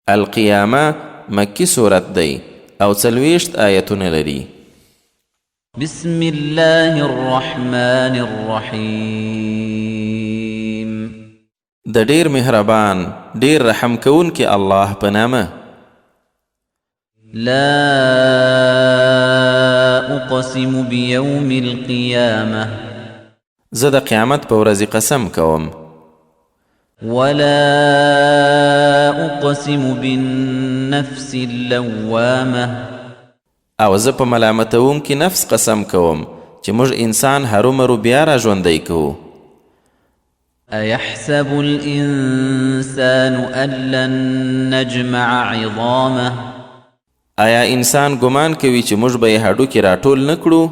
القیامه مکی صورت دی او 40 آیتونه لري. بسم الله الرحمن الرحیم. د ډیر مهربان ډیر رحم کوونکی الله په نامه. لا اقسم بيوم القيامة زه د قیامت په ورځ قسم کوم. ولا اقسم بالنفس اللوامة او زه په ملامتونکي نفس قسم کوم چې موږ انسان هرومرو بیا را ژوندی کوو. أيحسب الإنسان أن لن نجمع عظامه آیا انسان ګمان کوي چې موږ به یې هډوکي راټول نه کړو؟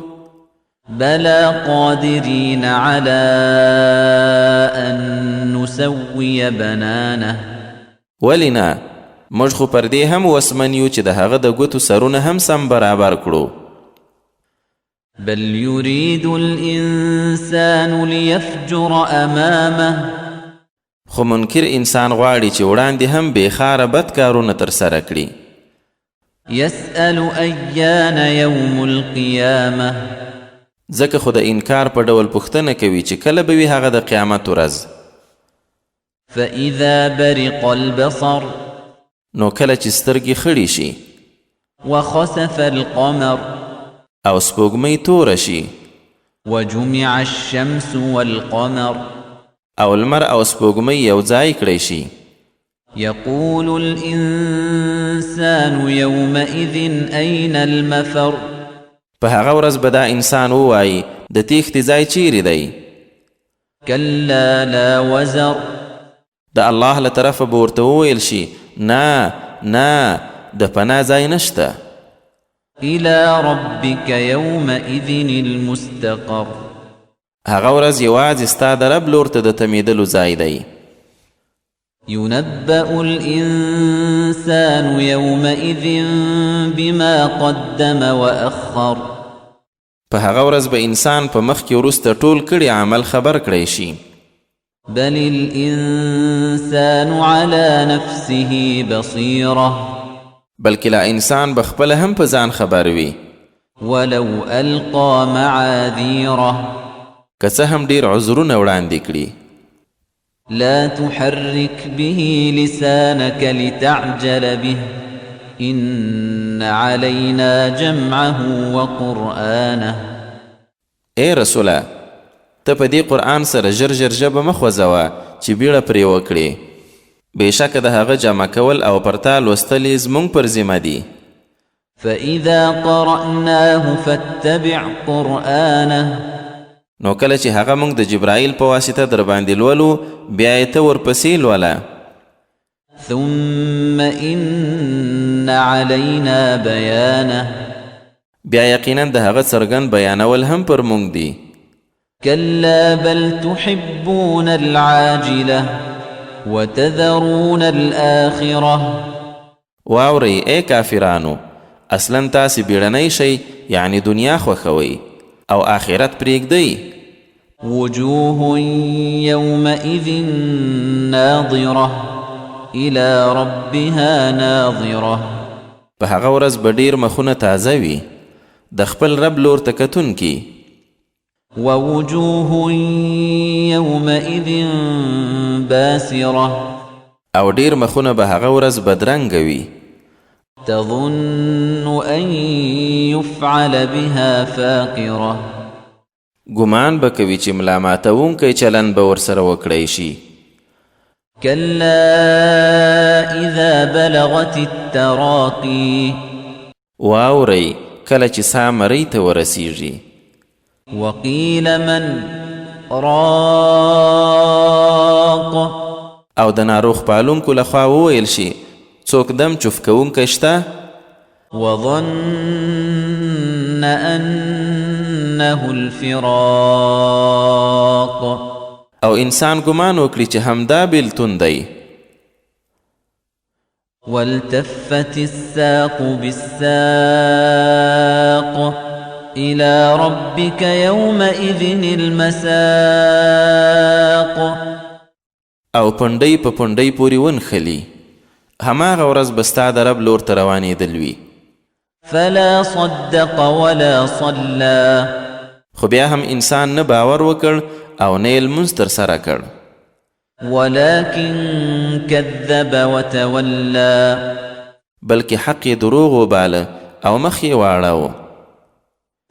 بلى قادرين على أن نسوي بنانه. ولې نه، موږ خو پر دې هم وسمن یو چې د هغه د ګوتو سرونه هم سم برابر کړو. بل يريد الإنسان ليفجر أمامه خو منکر انسان غواړي چې وړاندې هم بېخاره بد کارونه ترسره کړي. يسأل أيان يوم القيامة ځکه خو د انکار په ډول پوښتنه کوي چې کله به وي هغه د قیامت ورځ. فإذا برق البصر نو کله چې سترګې خړې شي وخسف القمر او سپوږمۍ توره شي وجمع الشمس والقمر او لمر او سپوږمۍ یو ځای کړی شي. يقول الإنسان يومئذ أين المفر په هغه ورځ به دا انسان ووایي د تیښتې ځای چیرې دی؟ كلا لا وزر د الله له طرفه به ورته وویل شي نه نه، د پناه ځای نشته. إلى ربك يومئذ المستقر هغه ورځ یوازې ستا د رب لور ته د تمیدلو ځای دی. ينبأ الإنسان يومئذ بما قدم وأخر په هغه ورځ به انسان په مخ کې وروسته ټول کړي عمل خبر کړی شي. بل الإنسان على نفسه بصيرة بلکې لا انسان به خپله هم په ځان خبر وي. ولو ألقى معاذيره که څه هم ډېر عذرونه وړاندې کړي. لا تحرك به لسانك لتعجل به إن علينا جمعه وقرآنه. ای رسوله، ته په دې قرآن سره ژر ژر ژبه مه خوځوه چې بیړه پرې وکړې. بېشکه د هغه جمع کول او پرتا لوستل یې زموږ پر ذمه دي. فإذا قرأناه فاتبع قرآنه نو کله چې هغه موږ د جبرائیل په واسطه در باندې لولو بیا یې ته ورپسې لوله. ثم إن علينا بيانه بیا یقینا د هغه څرګند بیانول هم پر موږ دي. كلا بل تحبون العاجلة وتذرون الآخرة. واورئ ای کافرانو، اصلا تاسې بیړنی شئ یعنی دنیا خوښوئ او آخرت پرېږدئ. وجوه يومئذ ناظرة إلى ربها ناظرة په هغه ورځ به ډیر مخونه تازه وي د خپل رب لور ته کتونکي ووجوه يومئذ باسرة او ډیر مخونه به هغه ورځ بدرنګه وي تظن أن يفعل بها فاقرة ګمان به کوي چې ملاماتونکی چلن به ورسره وکړی شي كلا إذا بلغت التراقي واورئ کله چې سا مرۍ ته ورسیږي وقيل من راق او د ناروغ پالونکو لخوا وویل شي څوک دم چوف کوونکی شته وظن أنه الفراق او انسان ګمان وکړي چې همدا بیلتون دی والتفت الساق بالساق إلى ربك يومئذ المساق او پنډۍ په پنډۍ پورې ونښلي هماغه ورځ به ستا د رب لور ته روانېدل وي فلا صدق ولا صلى خو بیا هم انسان نه باور وکړ او نه یې لمونځ ترسره کړ ولكن كذب وتولى بلکې حق یې دروغ وباله او مخ یې واړاوه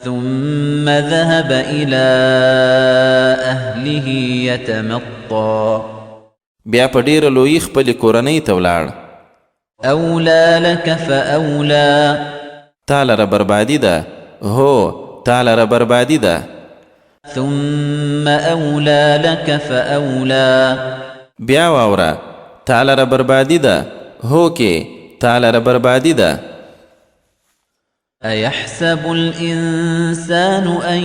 ثم ذهب إلى أهله يتمطى بیا په ډیره لویي خپلې کورنۍ ته ولاړ أولى لك فأولى تا لره بربادي ده هو تا لره بربادي ده ثم أولى لك فأولى بیا واوره تا لره بربادي ده هو کې تا لره بربادي ده أيحسب الإنسان أن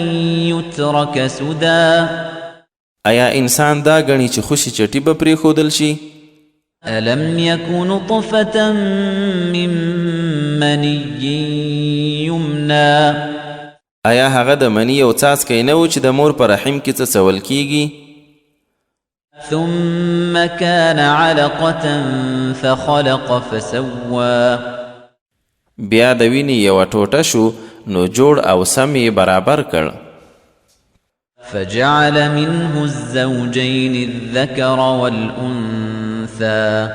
يترك سدى ایا انسان دا غني چې خوشي چټي به پرېښودل شي ألم يكن نطفة من مني يمنى ایا هغه د مني یو څاڅکی نه و چې د مور په رحم کې څڅول کیږي ثم كان علقة فخلق فسوى بیا د وینې یوه ټوټه شو نو جوړ او سم یې برابر کړ فجعل منه الزوجين الذكر والأنثى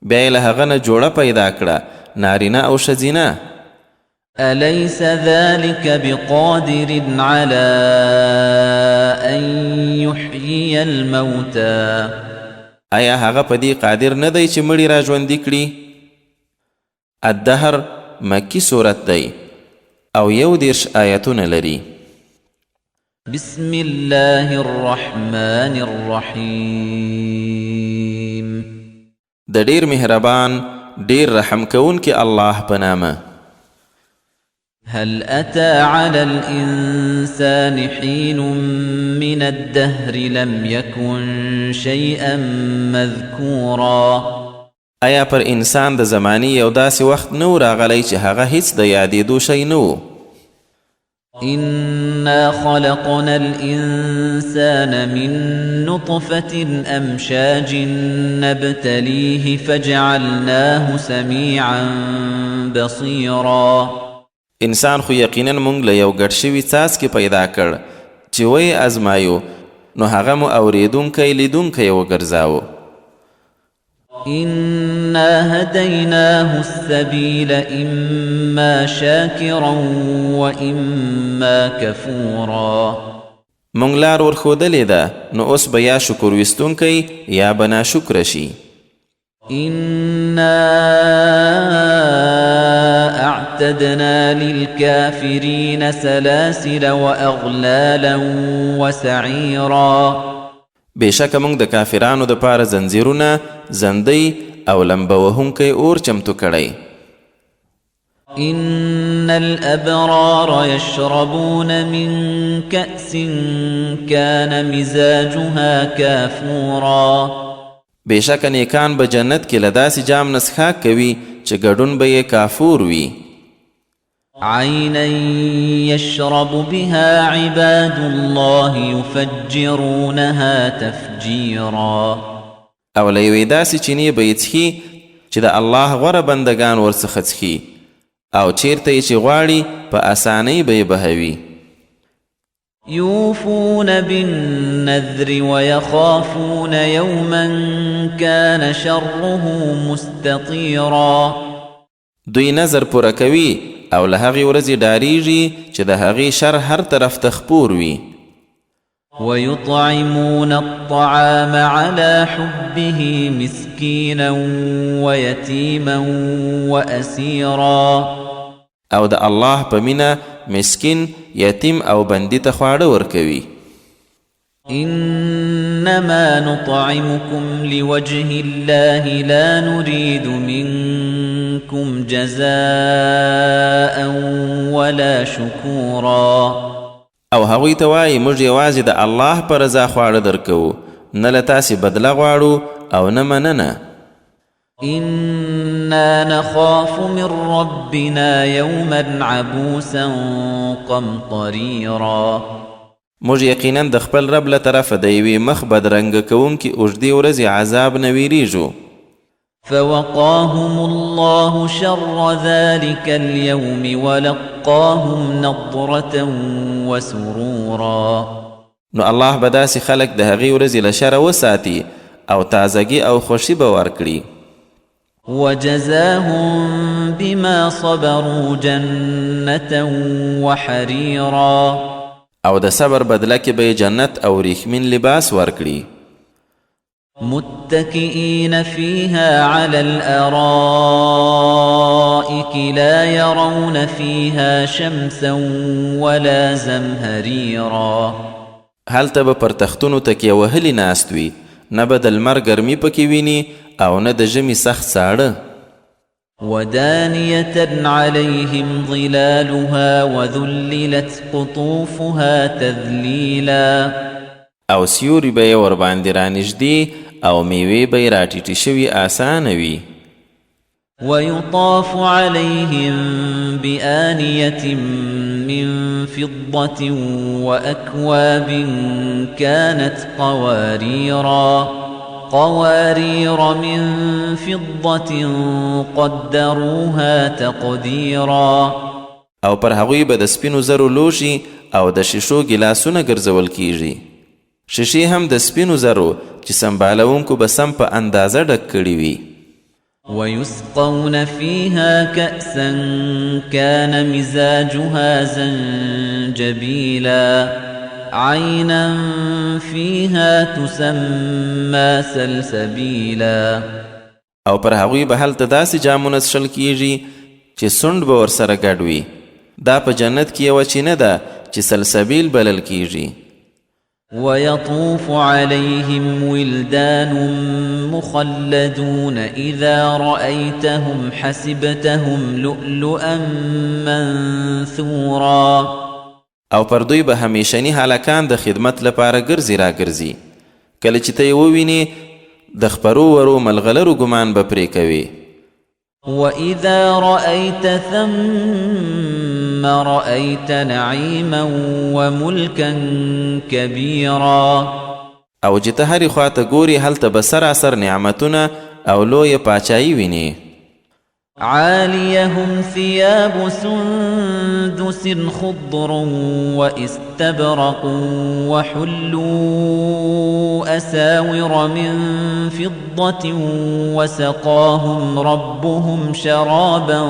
بیا یې له هغه نه جوړه پیدا کړه نارینه او ښځینه أليس ذلك بقادر على أن يحيي الموتى ایا هغه په دې قادر نه دی چې مړي را ژوندي کړي الدهر مکی صورت دی او 11 آیتونه لري بسم الله الرحمن الرحيم د ډیر مهربان ډیر رحم کوونکی الله په نامه هل أتى على الإنسان حين من الدهر لم يكن شيئا مذكورا ایا پر انسان د زمانی یو داسې وخت نو راغلی چې هغه هیڅ د یادېدو شی نه و إنا خلقنا الإنسان من نطفة أمشاج نبتليه فجعلناه سميعا بصيرا انسان خو یقینا مونږ له یو ګډ شوي څاڅکي پیدا کړ چې وی ازمایو نو هغه مو اورېدونکی لیدونکی وګرځاوه إنا هديناه السبيل إما شاكرا وإما كفورا مونږ لار ورښودلې ده نو اوس به یا شکر ویستونکی یا به ناشکره شي إنا أعتدنا للكافرين سلاسل وأغلالا وسعيرا بېشکه مونږ د کافرانو د پاره زنځیرونه زندۍ او لمبه وهونکی اور چمتو کړی إن الأبرار يشربون من كأس كان مزاجها كافورا بېشکه نیکان به جنت کې له داسې جام نه څښاک کوي چې ګډون به یې کافور وي عينا يشرب بها عباد الله يفجرونها تفجيرا او له یوې داسې چینې به یې څښي چې د الله غوره بندګان ورڅخه څښي او چیرته یې چې غواړي په اسانۍ به یې بهوي. يوفون بالنذر ويخافون يوما كان شره مستطيرا. دوی نظر پوره کوي او له هغې ورځې ډاریږي چې د هغې شر هر طرف ته خپور وي. ويطعمون الطعام على حبه مسكينا ويتيما وأسيرا. او د الله په مینه مسکین، یتیم او بندي ته خواړه ورکوي. إنما نطعمكم لوجه الله لا نريد منكم جزاء ولا شكورا. او هغوی ته وایي موږ یوازې د الله په رضا خواړه درکوو، نه له تاسې بدله غواړو او نه مننه. إنا نخاف من ربنا يوما عبوسا قمطريرا. موږ یقینا د خپل رب له طرفه د یوې مخ بدرنګه کوونکې اوږدې ورځې عذاب نه ویریږو. فوقاهم الله شر ذلك اليوم ولقاهم نضرة وسرورا. نو الله به داسې خلک د هغې ورځې له شره وساتي او تازګي او خوشي به ورکړي. وجزاهم بما صبروا جنة وحريرا. او د صبر بدله کې به جنت او ریښمین لباس ورکړي. متكئين فيها على الأرائك لا يرون فيها شمسا ولا زمهريرا. هلته به پر تختونو تکیه وهلي ناست وي، نه به د لمر ګرمي پکې ویني او نه د ژمي سخت ساړه. ودانية عليهم ظلالها وذللت قطوفها تذليلا. او سیوري به یې ورباندې رانږدې او میوې به یې راټیټې شوي آسانه وي. ويطاف عليهم بآنية من فضة وأكواب كانت قوارير من فضة قدروها تقديرا. او پر هغوی به د سپینو زرو لوښي او د شیشو ګیلاسونه ګرځول کیږي. شیشې هم د سپینو زرو چې سمبالونکو به سم په اندازه ډک کړي وي. ويسقون فيها كأسا كان مزاجها زنجبيلا عينا فيها تسمى سلسبيلا. او پر هغوی به هلته داسې جامونه څښل کیږي چې سونډ به ورسره ګډ وي. دا په جنت کې یوه چینه ده چې سلسبیل بلل کیږي. ويطوف عليهم ولدان مخلدون إذا رأيتهم حسبتهم لؤلؤا منثورا. او پر دوی به همیشنی هلکان د خدمت لپاره ګرځي را ګرځي. کله چې ته یې ووینې د خپرو ورو ملغلرو ګمان به پرې کوي. وإذا رأيت ثم رأيت نعيما وملكا كبيرا. او چې ته هرې خواته ګوري هلته به سراسر نعمتونه او لویه پاچایي وینې. عاليهم ثياب سندس خضر واستبرق وحلوا أساور من فضة وسقاهم ربهم شرابا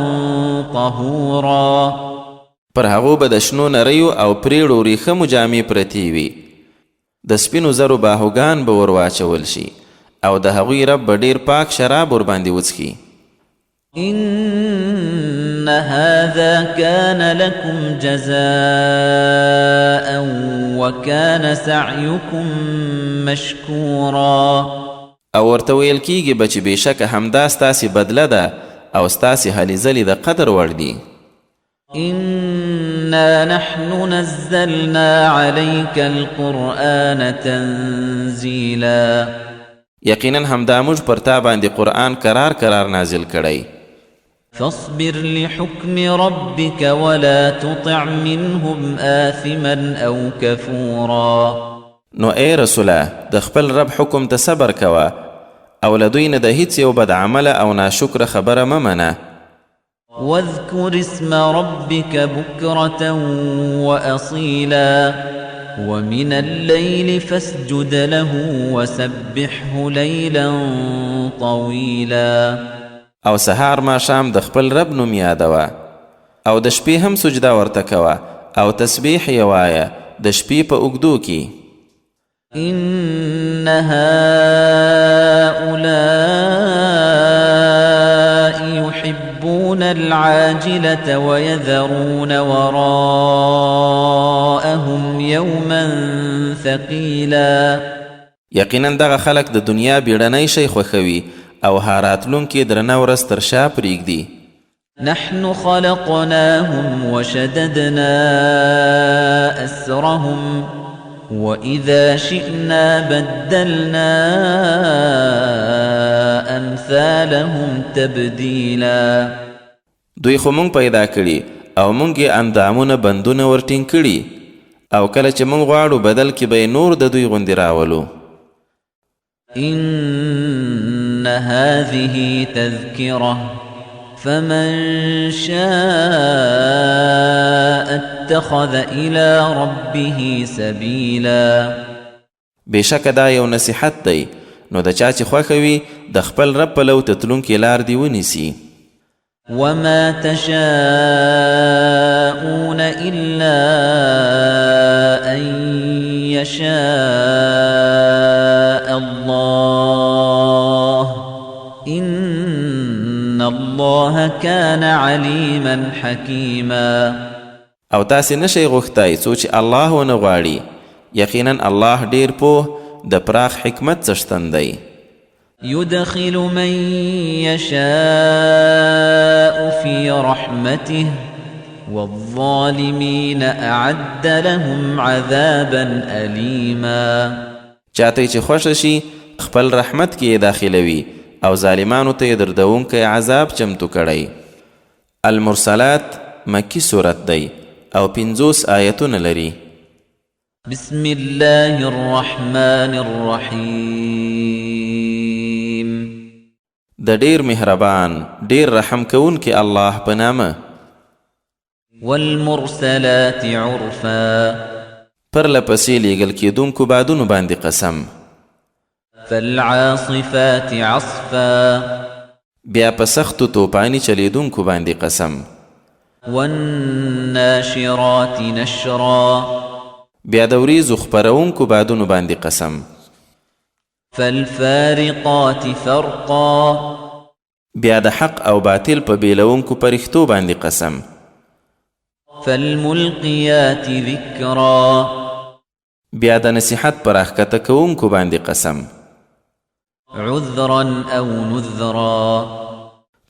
طهورا. پر هغو به د شنو نریو او پریړو ریخمو جامې پرتې وي. د سپینو زرو باهوګان به ور واچول شي او د هغوی رب به ډیر پاک شراب ورباندې وڅښي. إن هذا كان لكم جزاء وكان سعيكم مشكورا. او ورته ویل کیږي به چې بېشکه همدا ستاسې بدله ده او ستاسې هلې ځلې د قدر وړ دي. إنا نحن نزلنا عليك القرآن تنزيلا. یقینا همدا موږ پر تا باندې قرآن کرار نازل کړی. فاصبر لحكم ربك ولا تطع منهم آثما أو كفورا. نو ای رسوله د خپل رب حکم ته صبر کوه او له دوی نه د هیڅ یو بد عمله او ناشکره خبره مه منه. واذكر اسم ربك بكرة وأصيلا ومن الليل فاسجد له وسبحه ليلا طويلا او سهار ما شام د خپل رب نوم یادوه او د شپې هم سجده ورته کوه او تسبیح یې وایه د شپې په اوږدو کې. إن هؤلاء يحبون العاجلة ويذرون وراءهم يوما ثقيلا. یقینا دغه خلک د دنیا بیړنی شی خوښوي او هاراتلونکي درنه ورځ تر شا پرېږدي. نحن خلقناهم وشددنا أسرهم وإذا شئنا بدلنا أمثالهم تبديلا. دوی خو مونږ پیدا کړي او مونږ یې اندامونه بندونه ورټینګ کړي او کله چې مونږ غواړو بدل کې به نور د دوی غوندې راولو. إن هذه تذكرة فمن شاء اتخذ إلى ربه سبيلا. بېشکه دا یو نصیحت دی نو د چا چې خوښه وي د خپل رب په لو ته تلونکي لار دې ونیسي. وما تشاءون إلا أن يشاء الله إن الله كان عليما حكيما. او تاسې نشئ غوښتی څو چې الله ونه غواړي یقینا الله ډیر پوه د پراخ حکمت څښتن دی. يدخل من يشاء في رحمته والظالمين أعد لهم عذابا أليما. چاته چې خوښه شي خپل رحمت کې یې داخلوي او ظالمانو ته یې دردونکی عذاب چمتو کړی. المرسلات مکی صورت دی او 50 آیتونه لري. بسم الله الرحمن الرحیم. د ډیر مهربان ډیر رحم کوونکی الله په نامه. والمرسلات عرفا. پرله پسې لیږل کېدونکو بادونو باندې قسم. فالعاصفات عصفا. بیا په سختو توپاني چلیدونکو باندې قسم. والناشرات نشرا. بیا د وریځو خپرونکو بادونو باندې قسم. فالفارقات فرقا. بیا د حق او باطل په بیلونکو پرښتو باندې قسم. فالملقيات ذکرا. بیا د نصیحت پر راښکته کوونکو باندې قسم. عذرا او نذرا.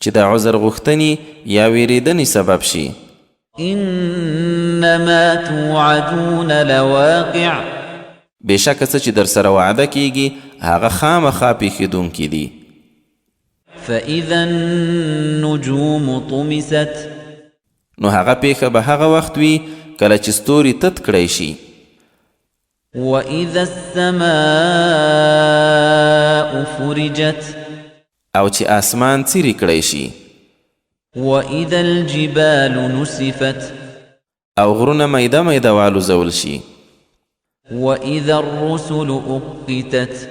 چې د عذر غوښتنې یا ویریدنې سبب شي. انما توعدون لواقع. بېشکه څه چې در سره وعده کیږي هغه خامخا پېښېدونکي دي. فاذا النجوم طمست. نو هغه پیښه به هغه وخت وي کله چې ستوري تت کړی شي. واذا السماء فرجت. او چې آسمان څیرې کړی شي. واذا الجبال نسفت. او غرونه میده میده والوزول شي. واذا الرسل اقتت.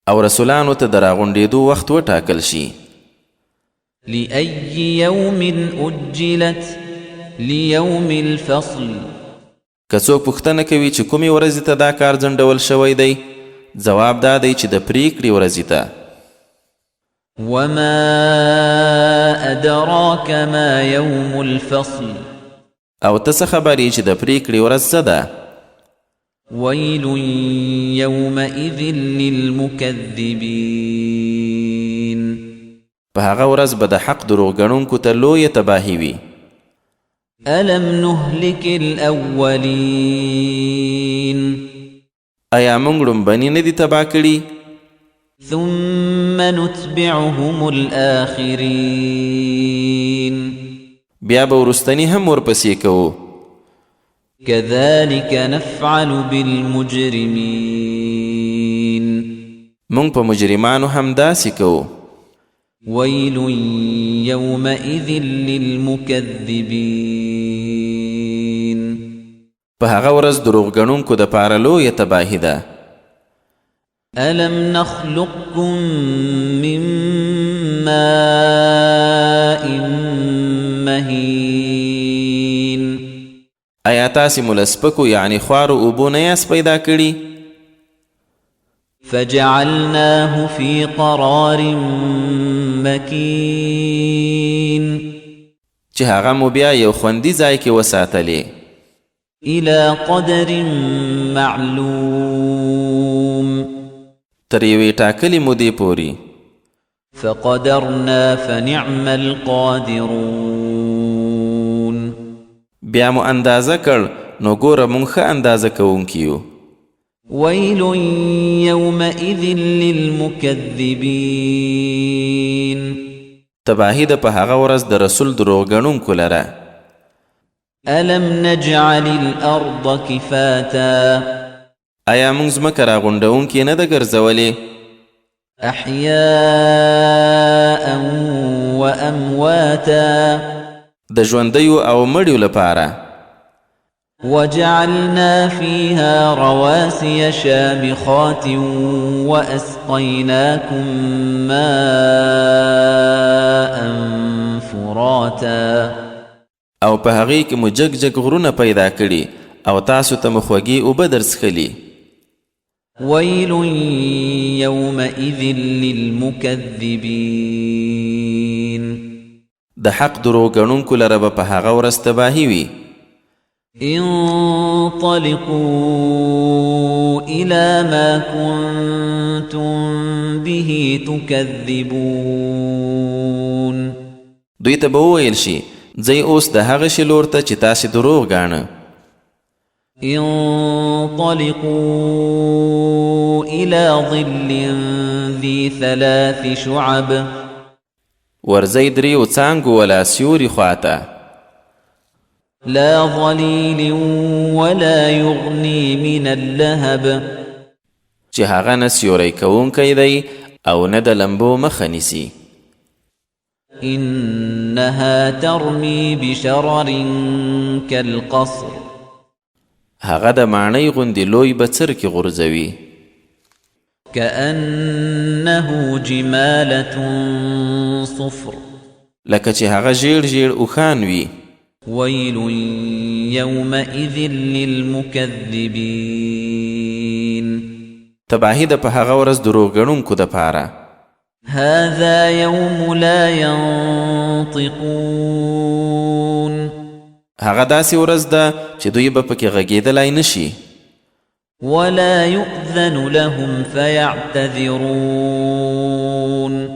او رسولانو ته د راغونډېدو وخت وټاکل شي. لأي يوم أجلت. ليوم الفصل. که څوک پوښتنه کوي چې کومې ورځې ته دا کار ځنډول شوی دی ځواب دا دی چې د پریکړې ورځې ته. وما أدراك ما يوم الفصل. او ته څه خبرې چې د پریکړې ورځ څه ده؟ ويل يومئذ للمكذبين. په هغه ورځ به د حق دروغ ګڼونکو ته لویه تباهي وي. ألم نهلك الأولين. ایا موږ لومبني نه دي تباه کړي؟ ثم نتبعهم الآخرين. بیا به وروستني هم ورپسې کوو. كذلك نفعل بالمجرمين. موږ په مجرمانو هم داسې کوو. ويل يومئذ للمكذبين په هغه ورځ دروغګڼونکو دپاره لویه تباهي ده. ألم نخلقكم من ماء مهين آیا تاسې مو له سپکو یعنې خوارو اوبو نه یاست پیدا کړي؟ فجعلناه في قرار مكين چې هغه مو بیا یو خوندي ځای کې وساتلې. إلى قدر معلوم تر یوې ټاکلې مودې پورې. فقدرنا فنعم القادرون بیا مو اندازه کړ نو ګوره مونږ ښه اندازه کوونکي یو. ويل يومئذ للمكذبين تباهي ده په هغه ورځ د رسول دروغګڼونکو لره. ألم نجعل الأرض كفاتا آیا مونږ ځمکه راغونډونکې نه ده ګرځولې؟ أحياء وأمواتا د ژوندیو او مړیو لپاره. وجعلنا فيها رواسي شامخات وأسقيناكم ماء فراتا او په هغې کې مو جګ جګ غرونه پیدا کړي او تاسو ته مو خوږې اوبه درڅښلي. ويل يومئذ للمكذبين د حق دروغګڼونکو لره به په هغه ورځ تباهي وي. انطلقوا إلى ما كنتم به تكذبون دوی ته به وویل شي ځئ اوس د هغه شي لور ته چې تاسې دروغ ګاڼه. انطلقوا إلى ظل ذي 3 شعب ورځئ دریو څانګو ولا سیوري خواته. لا ظليل ولا يغني من اللهب چې هغه نه سیوری کوونکی دی او نه د لمبو مخه نیسي. إنها ترمي بشرر كالقصر هغه د ماڼۍ غوندې لوی بڅر کې غورځوي. كأنه جمالة صفر لکه چې هغه ژیړ ژیړ اوښان وي. ويل يومئذ للمكذبين تباهي ده په هغه ورځ دروغګڼونکو دپاره. هذا يوم لا ينطقون هغه داسې ورځ ده چې دوی به پکې غږېدلی نشي. ولا يؤذن لهم فيعتذرون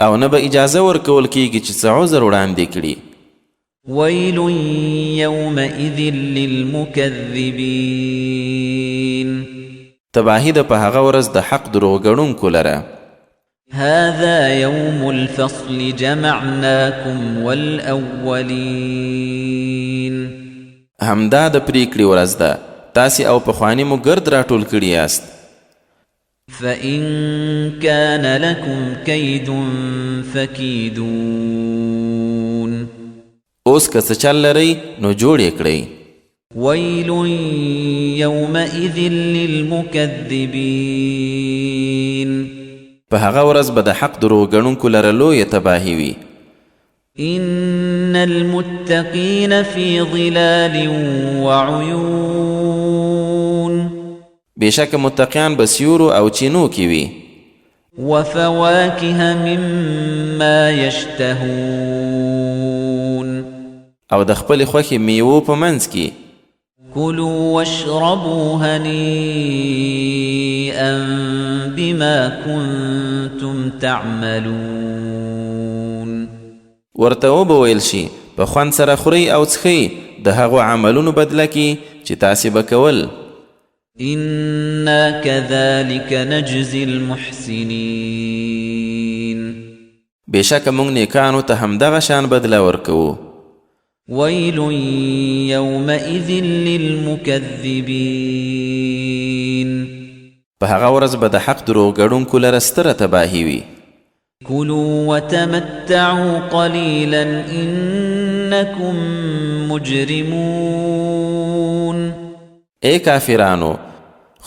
او نه به اجازه ورکول کېږي چې څه عذر وړاندې کړي. ويل يومئذ للمكذبين تباهي ده په هغه ورځ د حق دروغګڼونکو لره. هذا يوم الفصل جمعناكم والأولين همدا د پریکړې ورځ ده تاسې او پخواني مو ګرد راټول کړي یاست. فإن كان لكم كيد فكيدون اوس که څه چل لرئ نو جوړ یې کړئ. ويل يومئذ للمكذبين په هغه ورځ به د حق دروغګڼونکو لره لویه تباهي وي. إن المتقين في ظلال وعيون بېشکه متقیان به سیورو او چینو کې وي. وفواكه مما يشتهون او د خپلې خوښې میوو په منځ کې. كلوا واشربوا هنيئا بما كنتم تعملون ورته وبویل شي په خوند سره خورئ او څښئ د هغو عملونو بدله کې چې تاسې به کول. إنا كذلك نجزي المحسنين بېشکه موږ نیکانو ته همدغه شان بدله ورکوو. ويل يومئذ للمكذبين په هغه ورځ به د حق دروغګڼونکو لره ستره تباهي وي. كلوا وتمتعوا قليلا إنكم مجرمون اے کافرانو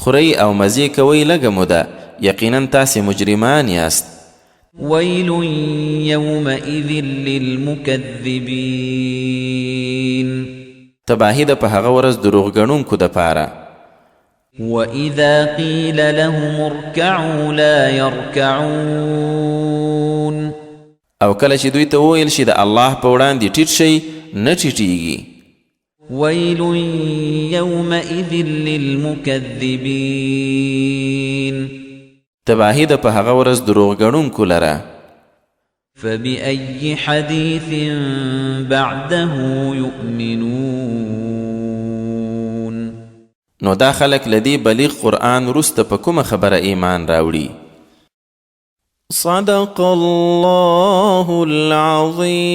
خورئ او مزې کوئ لږه موده یقینا تاسې مجرمان یاست. ويل يومئذ للمكذبين تباهي ده په هغه ورځ دروغګڼونکو دپاره. وإذا قيل لهم اركعوا لا يركعون او کله چې دوی ته وویل شي د الله په وړاندې ټیټ شئ نه ټیټیږي. ويل يومئذ للمكذبين تباهي ده په هغه ورځ دروغګڼونکو لره. فبأي حديث بعده يؤمنون نو دا خلق لدی بلیغ قرآن رست په کومه خبره ایمان راوړي. صدق الله العظیم.